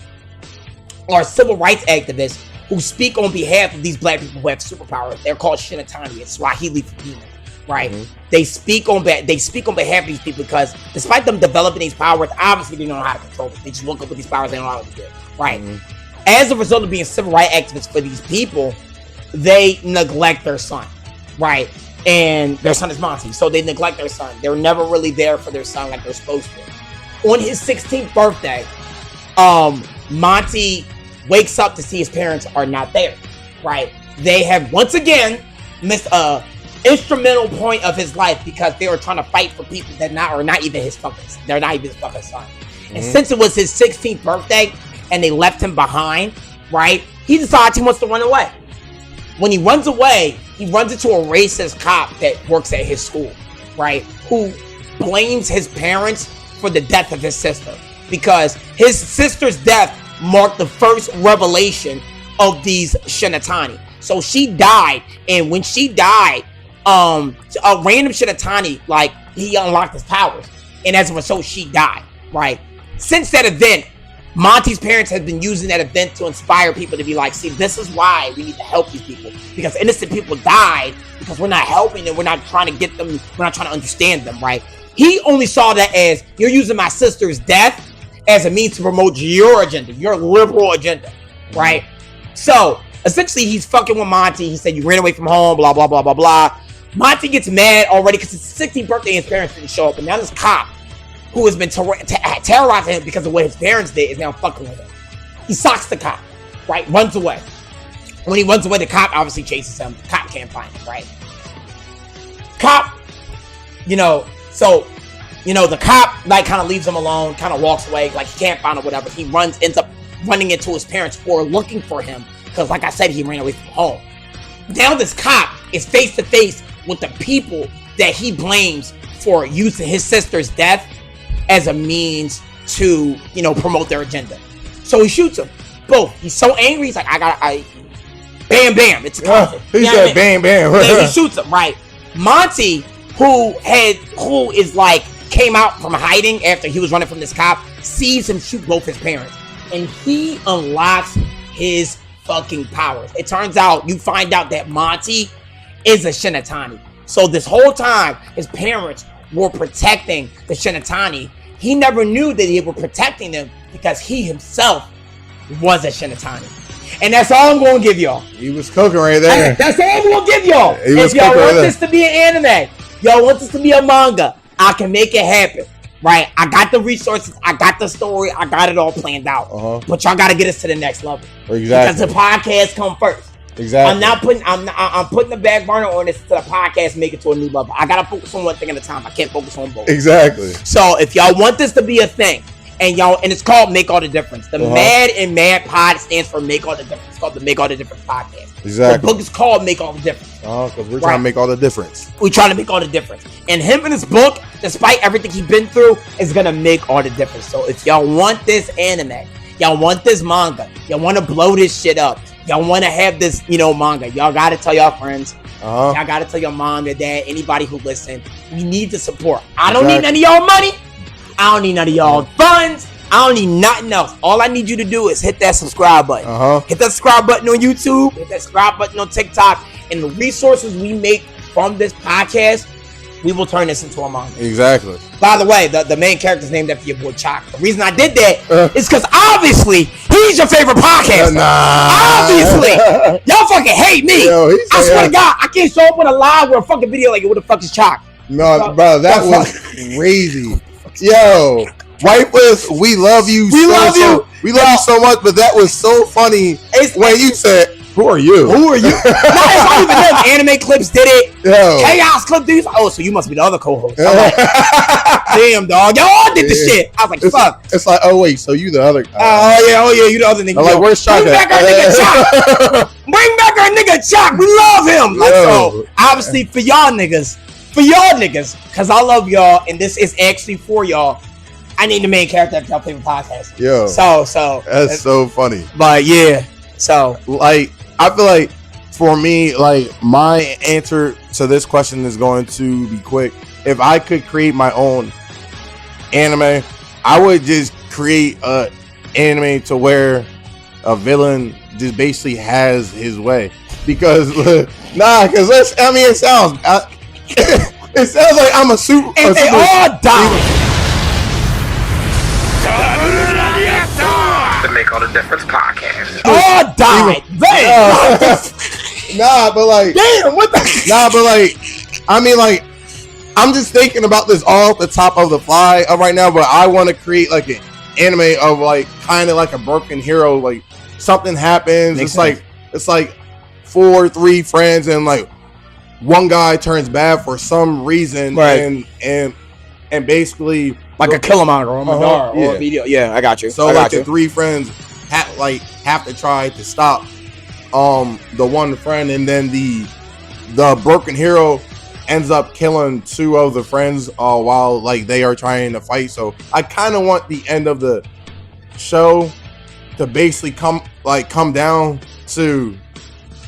are civil rights activists who speak on behalf of these black people who have superpowers. They're called Shinatani. It's Swahili for demon, right? Mm-hmm. They speak on behalf of these people because despite them developing these powers, obviously they don't know how to control them. They just woke up with these powers, they don't know how to do it, right? Mm-hmm. As a result of being civil rights activists for these people, they neglect their son, right? And their son is Monty, so they neglect their son. They're never really there for their son like they're supposed to. On his 16th birthday, Monty wakes up to see his parents are not there, right? They have once again missed a instrumental point of his life because they were trying to fight for people that are not even his fucking son. Mm-hmm. And since it was his 16th birthday and they left him behind, right? He decides he wants to run away. When he runs away, he runs into a racist cop that works at his school, right? Who blames his parents for the death of his sister because his sister's death marked the first revelation of these Shinatani. So she died, and when she died, a random Shinatani, like, he unlocked his powers, and as a result, she died, right? Since that event, Monty's parents have been using that event to inspire people to be like, see, this is why we need to help these people, because innocent people died because we're not helping them, we're not trying to get them, we're not trying to understand them, right? He only saw that as, you're using my sister's death as a means to promote your agenda, your liberal agenda, right? So, essentially, he's fucking with Monty. He said, you ran away from home, blah, blah, blah, blah, blah. Monty gets mad already because it's his 16th birthday and his parents didn't show up. And now this cop, who has been terrorizing him because of what his parents did, is now fucking with him. He socks the cop, right? Runs away. When he runs away, the cop obviously chases him. The cop can't find him, right? Cop, the cop, like, kind of leaves him alone, kind of walks away, like, he can't find him, whatever. He ends up running into his parents who are looking for him because, like I said, he ran away from home. Now this cop is face to face with the people that he blames for using his sister's death as a means to, promote their agenda. So he shoots him. Boom. He's so angry. He's like, bam, bam. It's a conflict. He said, bam, bam. Yeah, he shoots him, right? Monty, who is like, came out from hiding after he was running from this cop, sees him shoot both his parents, and he unlocks his fucking powers. It turns out, you find out that Monty is a Shinatani. So this whole time, his parents were protecting the Shinatani. He never knew that they were protecting them because he himself was a Shinatani. And that's all I'm going to give y'all. He was cooking right there. That's all I'm going to give y'all. If y'all want this to be an anime, y'all want this to be a manga, I can make it happen, right? I got the resources, I got the story, I got it all planned out. But y'all got to get us to the next level. Exactly. Because the podcast come first. Exactly. I'm putting the back burner on this to the podcast, make it to a new level. I gotta focus on one thing at a time. I can't focus on both. Exactly. So if y'all want this to be a thing, and it's called Make All the Difference. The Mad and MadPod stands for Make All the Difference. It's called the Make All the Difference podcast. Exactly. The book is called Make All the Difference. Because we're trying to make all the difference. We're trying to make all the difference. And him in his book, despite everything he's been through, is gonna make all the difference. So if y'all want this anime, y'all want this manga, y'all want to blow this shit up, y'all want to have this, manga, y'all got to tell y'all friends. Y'all got to tell your mom, your dad, anybody who listen. We need the support. I don't need none of y'all money. I don't need none of y'all funds. I don't need nothing else. All I need you to do is hit that subscribe button. Hit that subscribe button on YouTube. Hit that subscribe button on TikTok. And the resources we make from this podcast, we will turn this into a manga. Exactly. By the way, the main character is named after your boy Chalk. The reason I did that is because obviously he's your favorite podcaster. Obviously. Y'all fucking hate me. Yo, I swear to God, I can't show up with a live or a fucking video like, what the fuck is Chalk? No, bro, that was crazy. Yo, Wipers, we love you. We love you so much, but that was so funny when you said, Who are you? Who are you? No, it's not even them. Anime Clips did it. Yo. Chaos Clip did it. Oh, so you must be the other co-host. I'm like, damn, dog. Y'all all did the shit. I was like, fuck. It's like, oh wait, so you the other guy. Oh yeah, you the other nigga. I'm like, where's Chaka? Bring back our nigga Chak. Bring back our nigga Chak. We love him. Like, so obviously for y'all niggas, because I love y'all, and this is actually for y'all. I need the main character of y'all favorite podcast. Yo. So that's so funny. But yeah. So like, I feel like for me, like my answer to this question is going to be quick. If I could create my own anime, I would just create a anime to where a villain just basically has his way. Because it sounds it sounds like I'm a super. And they all die. The Make All the Difference podcast. All died. Nah, but like, damn, what the? Nah, but like, I mean, like, I'm just thinking about this all off the top of the fly right now. But I want to create like an anime of like kind of like a broken hero. Like something happens. It's like 3 friends, and like one guy turns bad for some reason, right. and basically like a Killmonger or Madara or a video. Yeah, I got you. So like the 3 friends have to try to stop the one friend, and then the broken hero ends up killing 2 of the friends while like they are trying to fight. So I kind of want the end of the show to basically come down to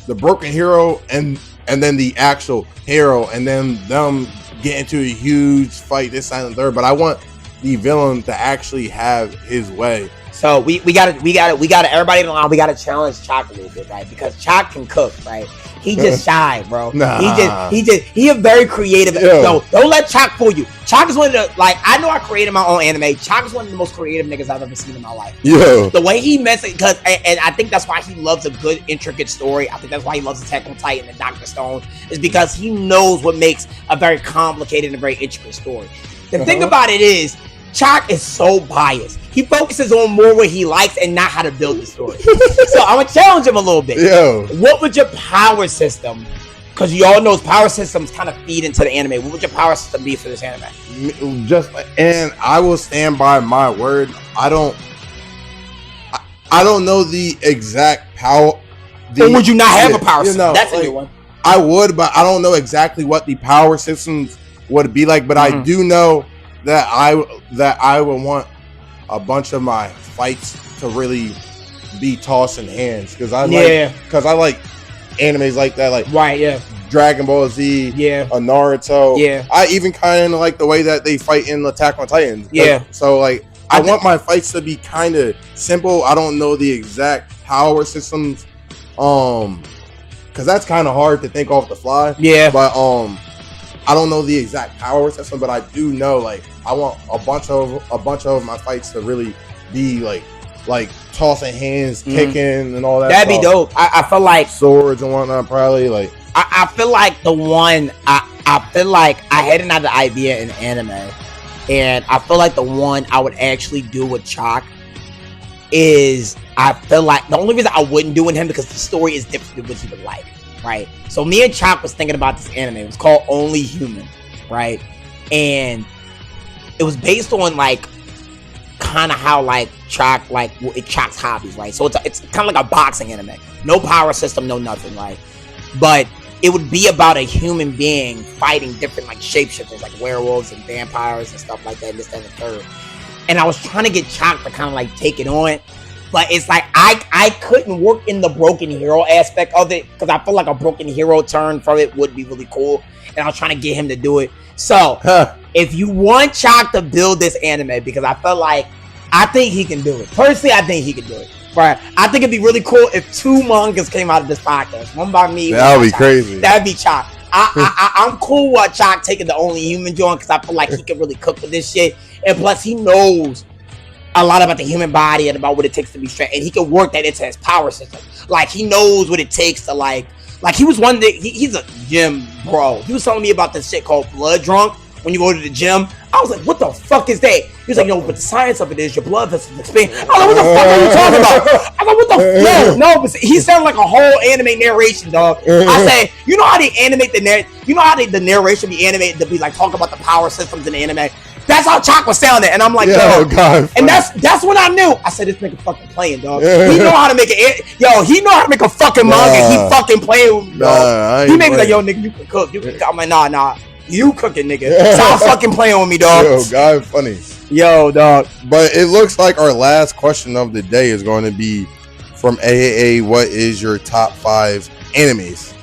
the broken hero and then the actual hero, and then them get into a huge fight, this, that, and third. But I want the villain to actually have his way. So we got to everybody in the line, we got to challenge Chak a little bit, right? Because Chak can cook, right? He just shy, bro. Nah. He a very creative. No, don't let Chak fool you. Chak is one of the, like, I know I created my own anime. Chak is one of the most creative niggas I've ever seen in my life. Yeah. The way he messes, because, and I think that's why he loves a good, intricate story. I think that's why he loves Attack on Titan and Dr. Stone, is because he knows what makes a very complicated and very intricate story. The thing about it is, Chak is so biased. He focuses on more what he likes and not how to build the story. So I'm gonna challenge him a little bit. Yo. What would your power system? Because you all know power systems kind of feed into the anime. What would your power system be for this anime? And I will stand by my word. I don't know the exact power. Or would you not have a power system? That's a new one. I would, but I don't know exactly what the power systems would be like. But I do know that I would want a bunch of my fights to really be tossing hands, because I like animes like that, like Dragon Ball Z, Naruto. I even kind of like the way that they fight in Attack on Titan. So like I want my fights to be kind of simple. I don't know the exact power systems, because that's kind of hard to think off the fly. But I don't know the exact power system, but I do know, like, I want a bunch of my fights to really be like tossing hands, kicking, and all that. That'd be dope. I feel like swords and whatnot. Probably like I feel like the one I feel like I had another idea in anime, and I feel like the one I would actually do with Chak is, I feel like the only reason I wouldn't do with him because the story is different than what he would like. Right, so me and Chak was thinking about this anime. It was called Only Human, right? And it was based on like kind of how like Chak, like Chak's hobbies, right? So it's kind of like a boxing anime, no power system, no nothing, right? But it would be about a human being fighting different like shapeshifters, like werewolves and vampires and stuff like that, and this, that, and the third. And I was trying to get Chak to kind of like take it on. But it's like I couldn't work in the broken hero aspect of it, because I feel like a broken hero turn from it would be really cool. And I was trying to get him to do it. So if you want Chak to build this anime, because I think he can do it. Personally, I think he can do it. Right. I think it'd be really cool if 2 mangas came out of this podcast. One by me. That would be crazy. That'd be Chak. I'm cool with Chak taking the Only Human joint, because I feel like he can really cook with this shit. And plus he knows a lot about the human body and about what it takes to be strong, and he can work that into his power system. Like, he knows what it takes to like he was one day, he's a gym bro. He was telling me about this shit called Blood Drunk. When you go to the gym, I was like, what the fuck is that? He was like, but the science of it is your blood vessels expand. I was like, what the fuck are you talking about? I was like, what the no, but he sounded like a whole anime narration, dog. I said, you know how they animate the narration be animated to be like talk about the power systems in the anime? That's how Chalk was sounding, and I'm like, God, and that's when I knew. I said, this nigga fucking playing, dog. He know how to make it. He know how to make a fucking manga. He fucking playing with me, dog. He made me like, yo, nigga, you can cook. You can cook. I'm like, nah, you cooking, nigga. Stop fucking playing with me, dog. Yo, God, funny. Yo, dog. But it looks like our last question of the day is going to be from AAA. What is your top 5 animes?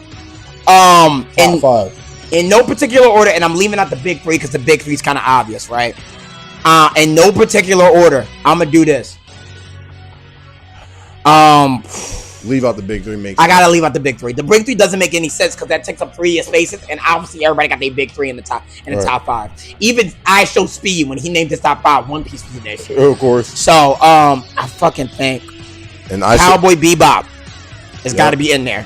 Top 5. In no particular order, and I'm leaving out the big 3 because the big 3 is kind of obvious, right? In no particular order, I'm gonna do this. Leave out the big 3. I gotta leave out the big 3. The big 3 doesn't make any sense because that takes up 3 spaces, and obviously everybody got their big 3 in the top top 5. Even I Show Speed when he named his top 5, One Piece was in that shit. Of course. So I fucking think and Cowboy Bebop has got to be in there.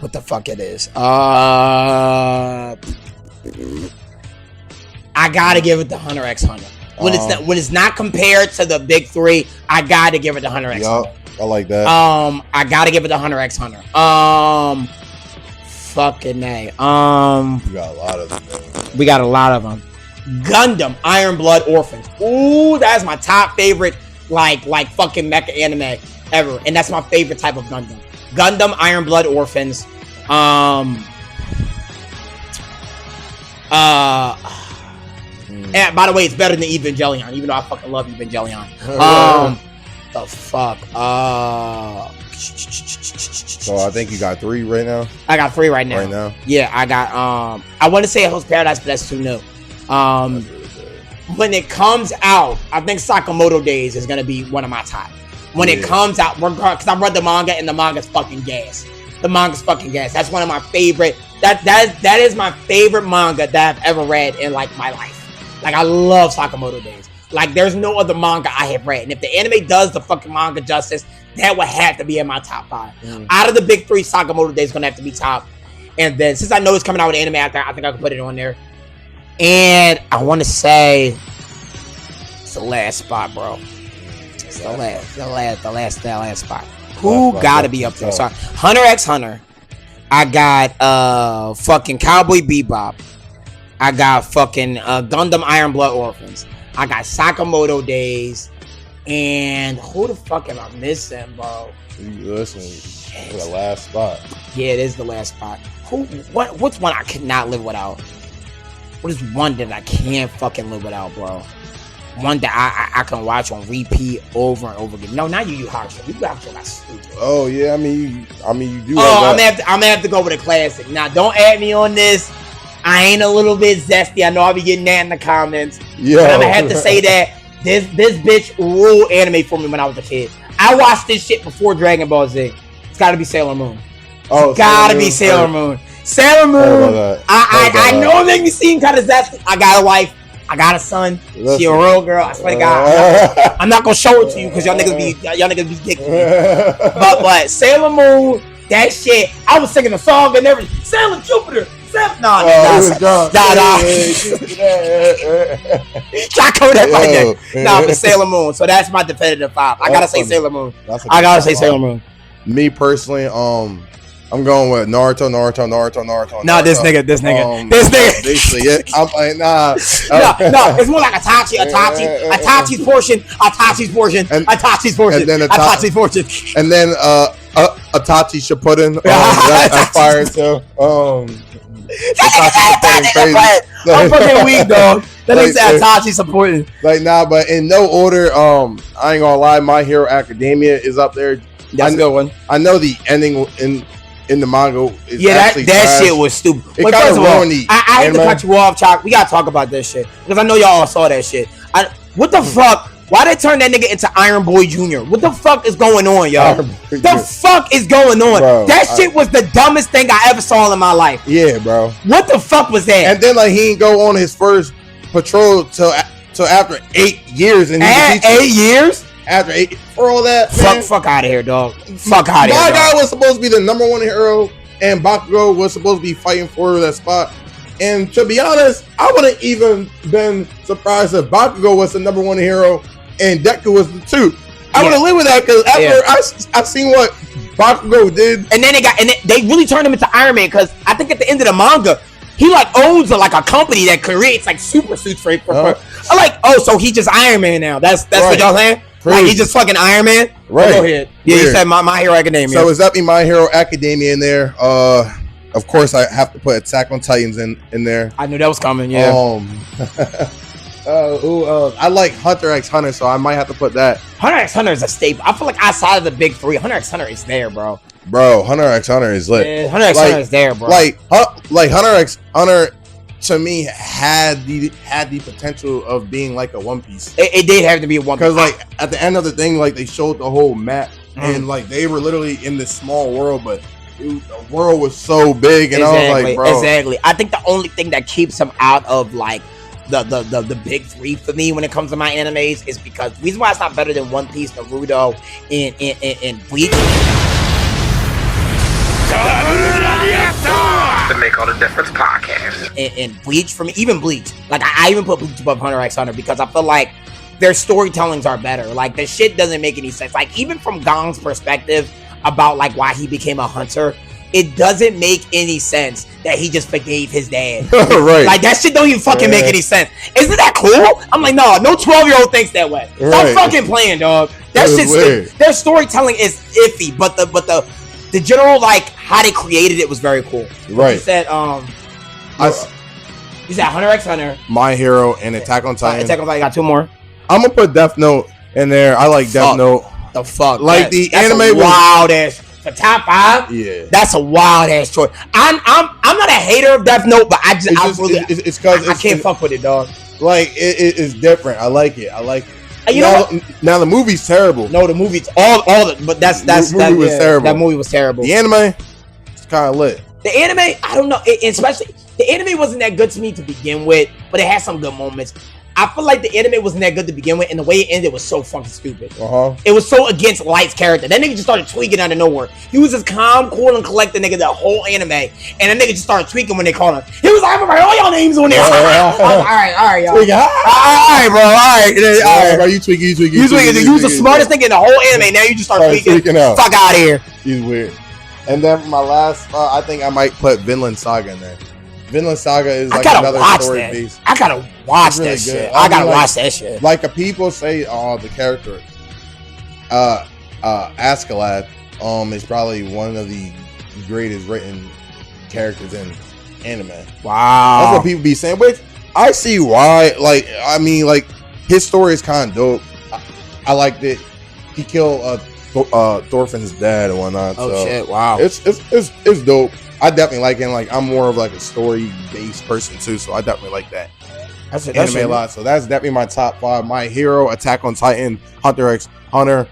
What the fuck it is? I gotta give it to Hunter x Hunter. When it's not compared to the big 3, I gotta give it to Hunter x Hunter. I like that. I gotta give it to Hunter x Hunter. Fucking A. We got a lot of them. We got a lot of them. Gundam Iron Blood Orphans. Ooh, that's my top favorite like fucking mecha anime ever, and that's my favorite type of Gundam. Gundam Iron Blood Orphans. And by the way, it's better than Evangelion, even though I fucking love Evangelion. The fuck. So I think you got 3 right now. I got 3 right now. Right now. Yeah, I got I want to say Hell's Paradise, but that's too new. When it comes out, I think Sakamoto Days is gonna be one of my top. When it comes out, because I read the manga and the manga's fucking gas. The manga's fucking gas. That's one of my favorite. That is my favorite manga that I've ever read in like my life. Like I love Sakamoto Days. Like there's no other manga I have read, and if the anime does the fucking manga justice, that would have to be in my top 5. Out of the big 3, Sakamoto Days is gonna have to be top. And then since I know it's coming out with anime out there, I think I can put it on there. And I want to say it's the last spot, bro. It's the last spot. Who gotta be up there? Sorry, Hunter x Hunter. I got fucking Cowboy Bebop. I got fucking Gundam Iron Blood Orphans. I got Sakamoto Days. And who the fuck am I missing, bro? Listen, the last spot. Yeah, it is the last spot. What's one I cannot live without? What is one that I can't fucking live without, bro? One that I can watch on repeat over and over again. No, not Yu Yu Hakusho. Yu Yu Hakusho got stupid. Oh yeah, I mean you do. Oh, I'm gonna have to go with a classic. Now, don't add me on this. I ain't a little bit zesty. I know I'll be getting that in the comments. Yeah, but I'm gonna have to say that this bitch ruled anime for me when I was a kid. I watched this shit before Dragon Ball Z. It's got to be Sailor Moon. It's gotta be Sailor Moon. Sailor Moon. I know it make me seem kind of zesty. I got a wife. I got a son. She a real girl. I swear to God. I'm not gonna show it to you because y'all niggas be dicking me. But Sailor Moon, that shit. I was singing a song and everything. Sailor Jupiter. Nah. Chaco that right there. Nah, but Sailor Moon. So that's my definitive 5. I gotta say Sailor Moon. Sailor Moon. Me personally, I'm going with Naruto. No, this nigga. Basically, yeah. I'm like, nah. No, it's more like Itachi's portion, and then Itachi's portion. And then Itachi Shippuden. That's fire too. I'm fucking weak, dog. That ain't Itachi supporting. Like, nah, but in no order. I ain't gonna lie. My Hero Academia is up there. That's a good one. I know the ending in the manga is that shit was stupid. It kind of ruined the I hate to cut you off, Chalk. We gotta talk about this shit because I know y'all all saw that shit. What the fuck? Why they turn that nigga into Iron Boy Jr.? What the fuck is going on, y'all? The fuck is going on? Bro, that shit was the dumbest thing I ever saw in my life. Yeah, bro. What the fuck was that? And then like he didn't go on his first patrol till after 8 years. And 8 years? After 8 for all that. Fuck out of here, dog. Fuck out of here. My guy was supposed to be the #1 hero, and Bakugo was supposed to be fighting for that spot. And to be honest, I wouldn't even been surprised if Bakugo was the number 1 hero and Deku was the 2. I would have lived with that because after I seen what Bakugo did, and then they really turned him into Iron Man because I think at the end of the manga, he like owns a company that creates like super suits for. I'm like, oh, so he just Iron Man now? That's right. What y'all saying? Like he just fucking Iron Man? Right. Go ahead. Yeah, you said My Hero Academia. So it's up in My Hero Academia in there. Of course, I have to put Attack on Titans in there. I knew that was coming. Yeah. I like Hunter x Hunter, so I might have to put that. Hunter x Hunter is a staple. I feel like outside of the big 3, Hunter x Hunter is there, bro. Bro, Hunter x Hunter is lit. Yeah, Hunter x Hunter is there, bro. Like Hunter x Hunter to me had the potential of being like a One Piece. It did have to be a One Piece because like at the end of the thing, like they showed the whole map and like they were literally in this small world, but the world was so big, and I was like, bro. Exactly. I think the only thing that keeps him out of like the big 3 for me when it comes to my animes is because the reason why it's not better than One Piece, Naruto, and Bleach. The Make All the Difference podcast. And Bleach, for me, even Bleach. Like I even put Bleach above Hunter x Hunter because I feel like their storytellings are better. Like the shit doesn't make any sense. Like even from Gong's perspective about like why he became a hunter, it doesn't make any sense that he just forgave his dad. Right. Like that shit don't even fucking make any sense. Isn't that cool? I'm like, no 12-year-old thinks that way. Stop fucking playing, dog. That shit's their storytelling is iffy, but the general like how they created it was very cool. Right. You said you said Hunter x Hunter, My Hero, and Attack on Titan. Attack on Titan got 2 more. I'm gonna put Death Note in there. I like Death Note. The fuck, like the anime was wild ass. For top 5, yeah, that's a wild ass choice. I'm not a hater of Death Note, but I can't fuck with it, dog. Like it's different. I like it. Now the movie's terrible. No, the movie's but the movie was terrible. That movie was terrible. The anime, it's kind of lit. The anime, I don't know. Especially the anime wasn't that good to me to begin with, but it had some good moments. I feel like the anime wasn't that good to begin with, and the way it ended was so fucking stupid. It was so against Light's character. That nigga just started tweaking out of nowhere. He was this calm, cool, and collected nigga the whole anime, and that nigga just started tweaking when they called him. He was like, I'm gonna write all y'all names on there. All right, y'all. All right, bro. All right, bro. You tweaking. You was the smartest nigga in the whole anime. Now you just start tweaking out. Fuck out of here. He's weird. And then for my last, I think I might put Vinland Saga in there. Vinland Saga is like another story piece. I gotta watch that shit. I gotta watch that shit. Like people say, the character, Askeladd, is probably one of the greatest written characters in anime. Wow, that's what people be saying. Which I see why. Like, I mean, like his story is kind of dope. I liked it. He killed Thorfinn's dad and whatnot. Oh so shit! Wow, it's dope. I definitely like it. Like I'm more of like a story-based person too, so I definitely like that. That's anime a lot. So that's definitely my top 5. My Hero, Attack on Titan, Hunter x Hunter,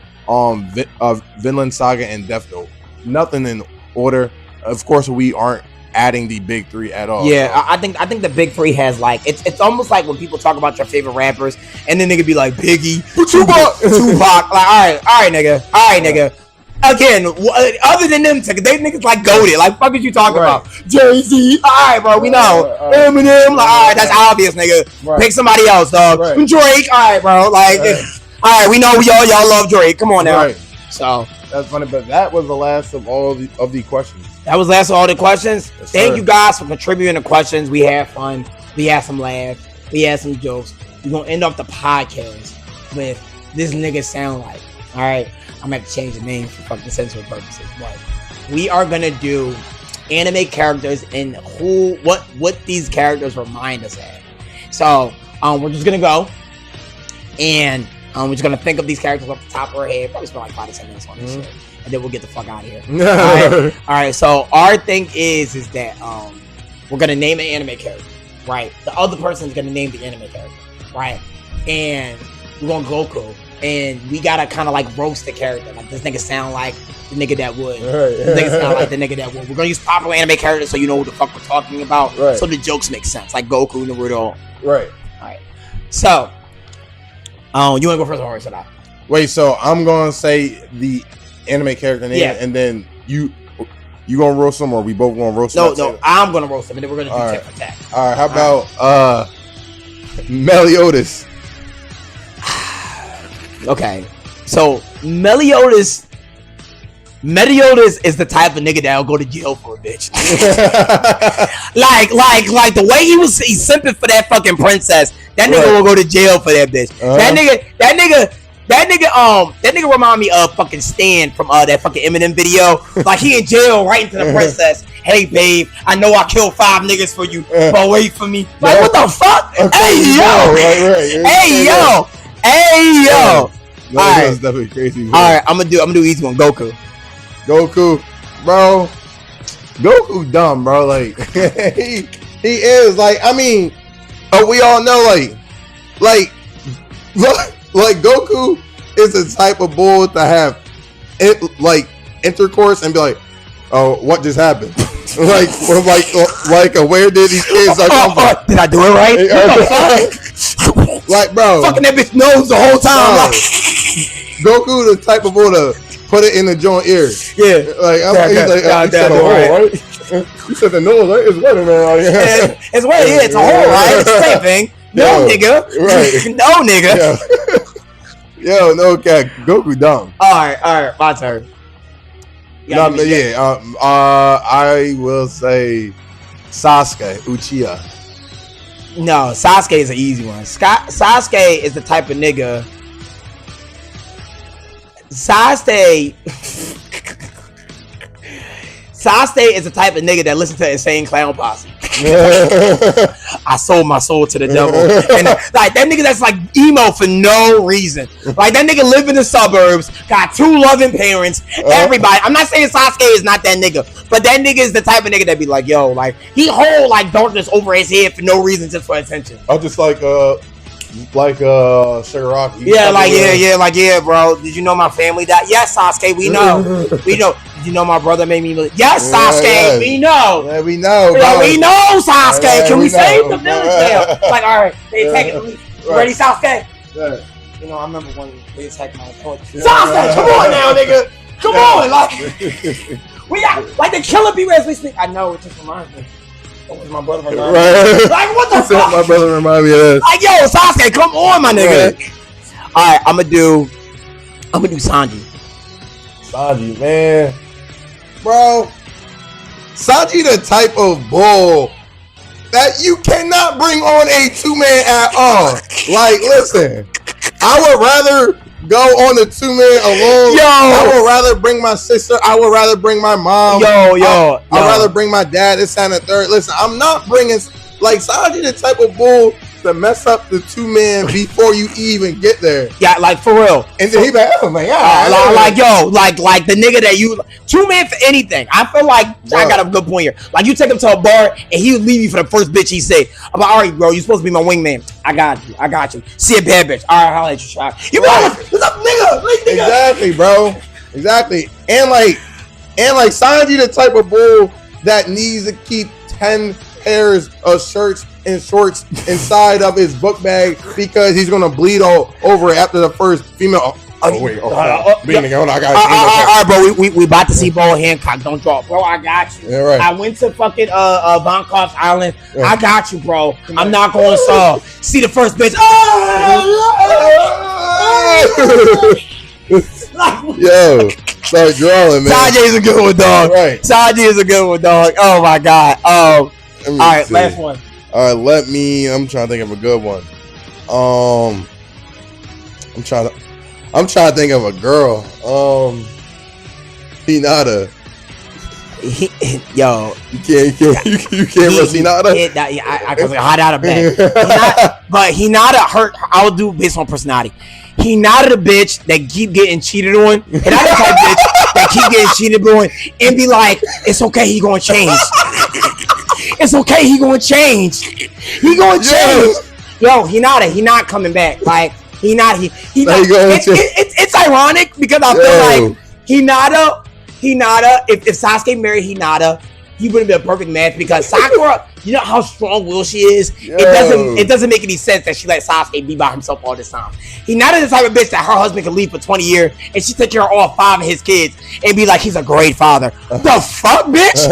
Vinland Saga, and Death Note. Nothing in order. Of course, we aren't adding the big 3 at all. Yeah, so. I think the big 3 has like it's almost like when people talk about your favorite rappers, and then they could be like Biggie, Tupac. Like all right, nigga. Again, other than them, they niggas like goated. Like, fuck is you talking about? Jay-Z. All right, bro, we know. Eminem. Like, all right, that's obvious, nigga. Pick somebody else, dog. Drake. All right, bro. Like, all right, we know y'all love Drake. Come on now. So that's funny, but that was the last of all of the questions. That was the last of all the questions. Yes, thank you guys for contributing the questions. We had fun. We had some laughs. We had some jokes. We're gonna end off the podcast with this nigga sound like. All right. I'm gonna have to change the name for fucking sensitive purposes, but we are gonna do anime characters and what these characters remind us of. So we're just gonna go and we're just gonna think of these characters off the top of our head. Probably spend like 5 to 10 minutes on this shit, and then we'll get the fuck out of here. All right. So our thing is that we're gonna name an anime character, right? The other person's gonna name the anime character, right? And we're gonna Goku. And we gotta kind of like roast the character. Like, this nigga sound like the nigga that would. This nigga sound like the nigga that would. We're gonna use popular anime characters so you know who the fuck we're talking about. Right. So the jokes make sense. Like Goku, Naruto. Right. Alright. So, you wanna go first or should I? Wait, so I'm gonna say the anime character name and then you You gonna roast him, or we both gonna roast him? No, I'm gonna roast him, and then we're gonna do tit for tat. All right, how about Meliodas? Okay, so Meliodas is the type of nigga that'll go to jail for a bitch. like the way he's simping for that fucking princess. That nigga will go to jail for that bitch. That nigga remind me of fucking Stan from that fucking Eminem video. Like he in jail right into the princess. Hey babe, I know I killed 5 niggas for you, but wait for me. Like what the fuck? Hey yo, hey yo, hey yo. No, that's definitely crazy. Man. All right, I'm gonna do easy one. Goku, bro. Goku dumb, bro. Like he is. Like I mean, we all know. Like Goku is the type of bull to have intercourse and be like, oh, what just happened? Where did these kids come from? Did I do it right? Like, bro, fucking that bitch nose the whole time. Like, Goku the type of bull to put it in the joint ear. Yeah, you said a hole, right? You said the nose, right? It's wet in there. It's wet. Yeah, it's a hole, right? It's the same thing. No, nigga. Right. No, nigga. Yo, no cat. Goku dumb. All right, my turn. I will say Sasuke Uchiha. No, Sasuke is an easy one. Sasuke is the type of nigga. Sasuke is the type of nigga that listens to Insane Clown Posse. I sold my soul to the devil. And like that nigga that's like emo for no reason. Like that nigga live in the suburbs, got 2 loving parents, everybody. I'm not saying Sasuke is not that nigga, but that nigga is the type of nigga that be like, yo, like he hold like darkness over his head for no reason, just for attention. I'm just like Shigaraki. Yeah, bro. Did you know my family died? Yes, Sasuke, we know. Did you know my brother made me? Yes, Sasuke, we know. Yeah, we know. Yeah, we know, Sasuke. Can we save the village now? Like, all right, they attacking the Ready, Sasuke? Yeah. You know, I remember when they attacked my opponent. Sasuke, come on now, nigga. Come on, like we got like the killer people as we speak. I know, it just reminds me. My brother remind me. Like what the fuck? My brother remind me of this. Like yo, Sasuke, come on, my nigga. Right. All right, I'm gonna do Sanji. Sanji, man, bro. Sanji the type of bull that you cannot bring on a 2-man at all. Like, listen, I would rather go on the 2-man alone. Yo, I would rather bring my sister. I would rather bring my mom. I'd rather bring my dad. This and the third. Listen, I'm not bringing like Sanji the type of bull to mess up the 2-man before you even get there. Yeah, like for real. And then he like, oh man, like the nigga that you 2-man for anything. I feel like I got a good point here. Like you take him to a bar and he would leave you for the first bitch he say. I'm like, all right, bro, you supposed to be my wingman. I got you. See a bad bitch. All right, I'll let you try. You be like, what's up, nigga? Exactly, bro. Exactly. And like Sanji the type of bull that needs to keep 10 pairs of shirts and shorts inside of his book bag because he's gonna bleed all over it after the first female. All right, bro. We about to see Bo Hancock. Don't drop, bro. I got you. Yeah, right. I went to fucking Bangkok's Island. Yeah. I got you, bro. I'm not going to see the first bitch. Yo, start drawing, man. Sanji is a good one, dog. Right. Sanji is a good one, dog. Oh my god. All right, last one. All right, I'm trying to think of a good one. I'm trying to think of a girl. Hinata. Yo, you can't roast Hinata. I was like hot out of bed. But Hinata hurt. I'll do based on personality. Hinata the bitch that keep getting cheated on. Hinata the type bitch that keep getting cheated on and be like, it's okay, he gonna change. It's okay, he gonna change. He gonna change. Yo, Hinata, he not coming back. Like he not. It's ironic because I feel like Hinata. If Sasuke married Hinata, he wouldn't be a perfect match because Sakura you know how strong-willed she is. It doesn't make any sense that she let Sasuke be by himself all this time. He not the type of bitch that her husband can leave for 20 years and she take care of all 5 of his kids and be like, he's a great father. The fuck, bitch?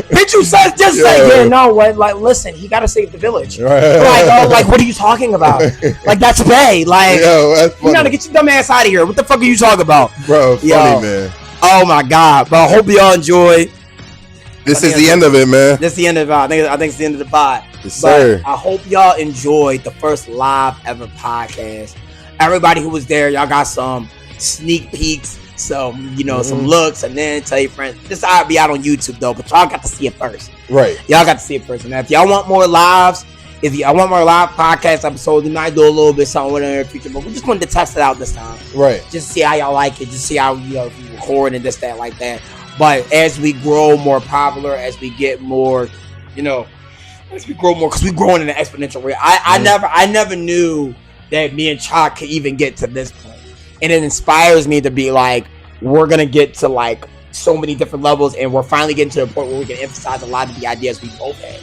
Bitch, you said just say, yeah, no, what? Like, listen, he gotta save the village. Like, what are you talking about? Like, that's Bay. Like, you gotta get your dumb ass out of here. What the fuck are you talking about, bro? Funny, man. Oh my god, bro! I hope y'all enjoy. This is the end of it, man. This is the end of it. I think it's the end of the pod. Yes, sir. I hope y'all enjoyed the first live ever podcast. Everybody who was there, y'all got some sneak peeks, some some looks, and then tell your friends. This will be out on YouTube though, but y'all got to see it first. Right. Y'all got to see it first. And if y'all want more lives, if y'all want more live podcast episodes, we might do a little bit something in the future, but we just wanted to test it out this time. Right. Just see how y'all like it. Just see how we record and this, that, like that. But as we grow more popular, as we get more, as we grow more, because we're growing in an exponential rate. I never knew that me and Chalk could even get to this point. And it inspires me to be like, we're going to get to like so many different levels, and we're finally getting to the point where we can emphasize a lot of the ideas we both had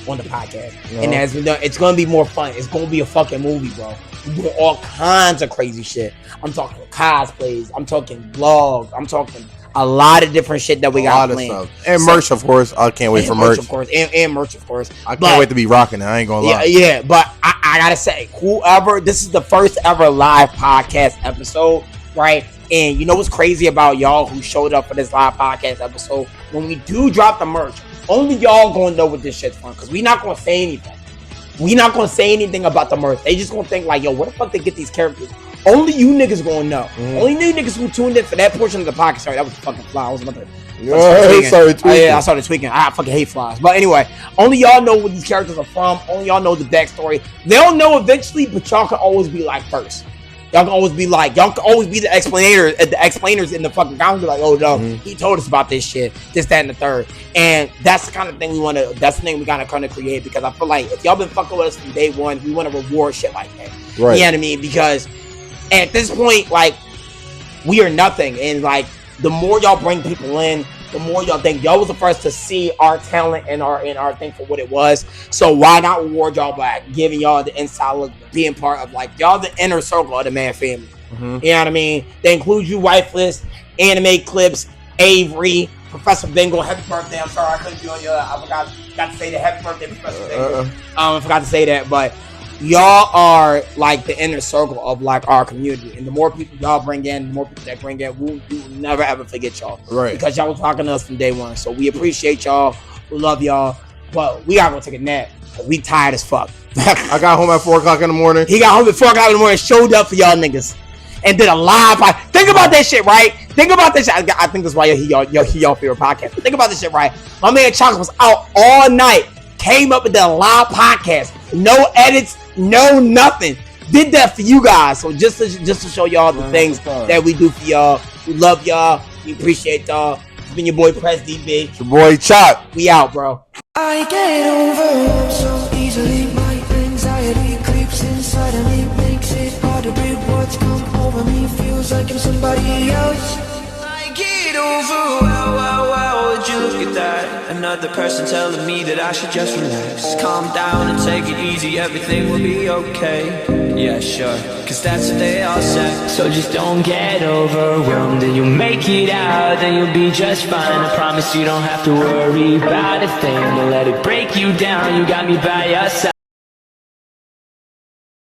on the podcast. And as we know, it's going to be more fun. It's going to be a fucking movie, bro. We're doing all kinds of crazy shit. I'm talking cosplays. I'm talking vlogs. I'm talking a lot of different shit that we got planned. And merch, of course. I can't wait for merch. Of course. And merch, of course. I can't wait to be rocking it. I ain't gonna lie. Yeah, but I gotta say, whoever, this is the first ever live podcast episode, right? And you know what's crazy about y'all who showed up for this live podcast episode? When we do drop the merch, only y'all gonna know what this shit's from, because we not gonna say anything. We not gonna say anything about the merch. They just gonna think like, yo, where the fuck they get these characters? Only you niggas gonna know. Only you niggas who tuned in for that portion of the podcast. Sorry, that was fucking fly. I was about to. I started tweaking. I fucking hate flies. But anyway, only y'all know what these characters are from. Only y'all know the backstory. They'll know eventually, but y'all can always be like first. Y'all can always be the explainers in the fucking comments. Be like, oh no, he told us about this shit, this, that, and the third. And that's the kind of thing that's the thing we gotta kind of create, because I feel like if y'all been fucking with us from day one, we want to reward shit like that. Right. You know what I mean? Because at this point, like, we are nothing. And like, the more y'all bring people in, the more y'all think y'all was the first to see our talent and our thing for what it was. So why not reward y'all by giving y'all the inside look, being part of like y'all the inner circle of the Man family. You know what I mean? They include you, Wifeless, Anime Clips, Avery, Professor Bingle. Happy birthday! I'm sorry I couldn't be on your. I forgot to say that. Happy birthday, Professor Bingle. I forgot to say that, but y'all are like the inner circle of like our community, and the more people y'all bring in, the more people that bring in, we will never ever forget y'all, right? Because y'all was talking to us from day one, so we appreciate y'all, we love y'all, but we gotta go take a nap. We tired as fuck. I got home at 4 o'clock in the morning. He got home at 4 o'clock in the morning, showed up for y'all niggas, and did a live. Think about that shit, right? Think about this shit. I think that's why y'all favorite podcast. But think about this shit, right? My man Chocolate was out all night, came up with the live podcast, no edits, no nothing. Did that for you guys. So just to show y'all the things that we do for y'all. We love y'all. We appreciate y'all. It's been your boy Press DB. It's your boy Chop. We out, bro. I get overwhelmed so easily. My anxiety creeps inside and it makes it hard to breathe. What's come over me feels like I'm somebody else. I get overwhelmed. Would you look at that? Another person telling me that I should just relax, calm down and take it easy. Everything will be okay. Yeah, sure, cause that's what they all say. So just don't get overwhelmed, and you'll make it out, then you'll be just fine. I promise you don't have to worry about a thing. Don't let it break you down, you got me by your side.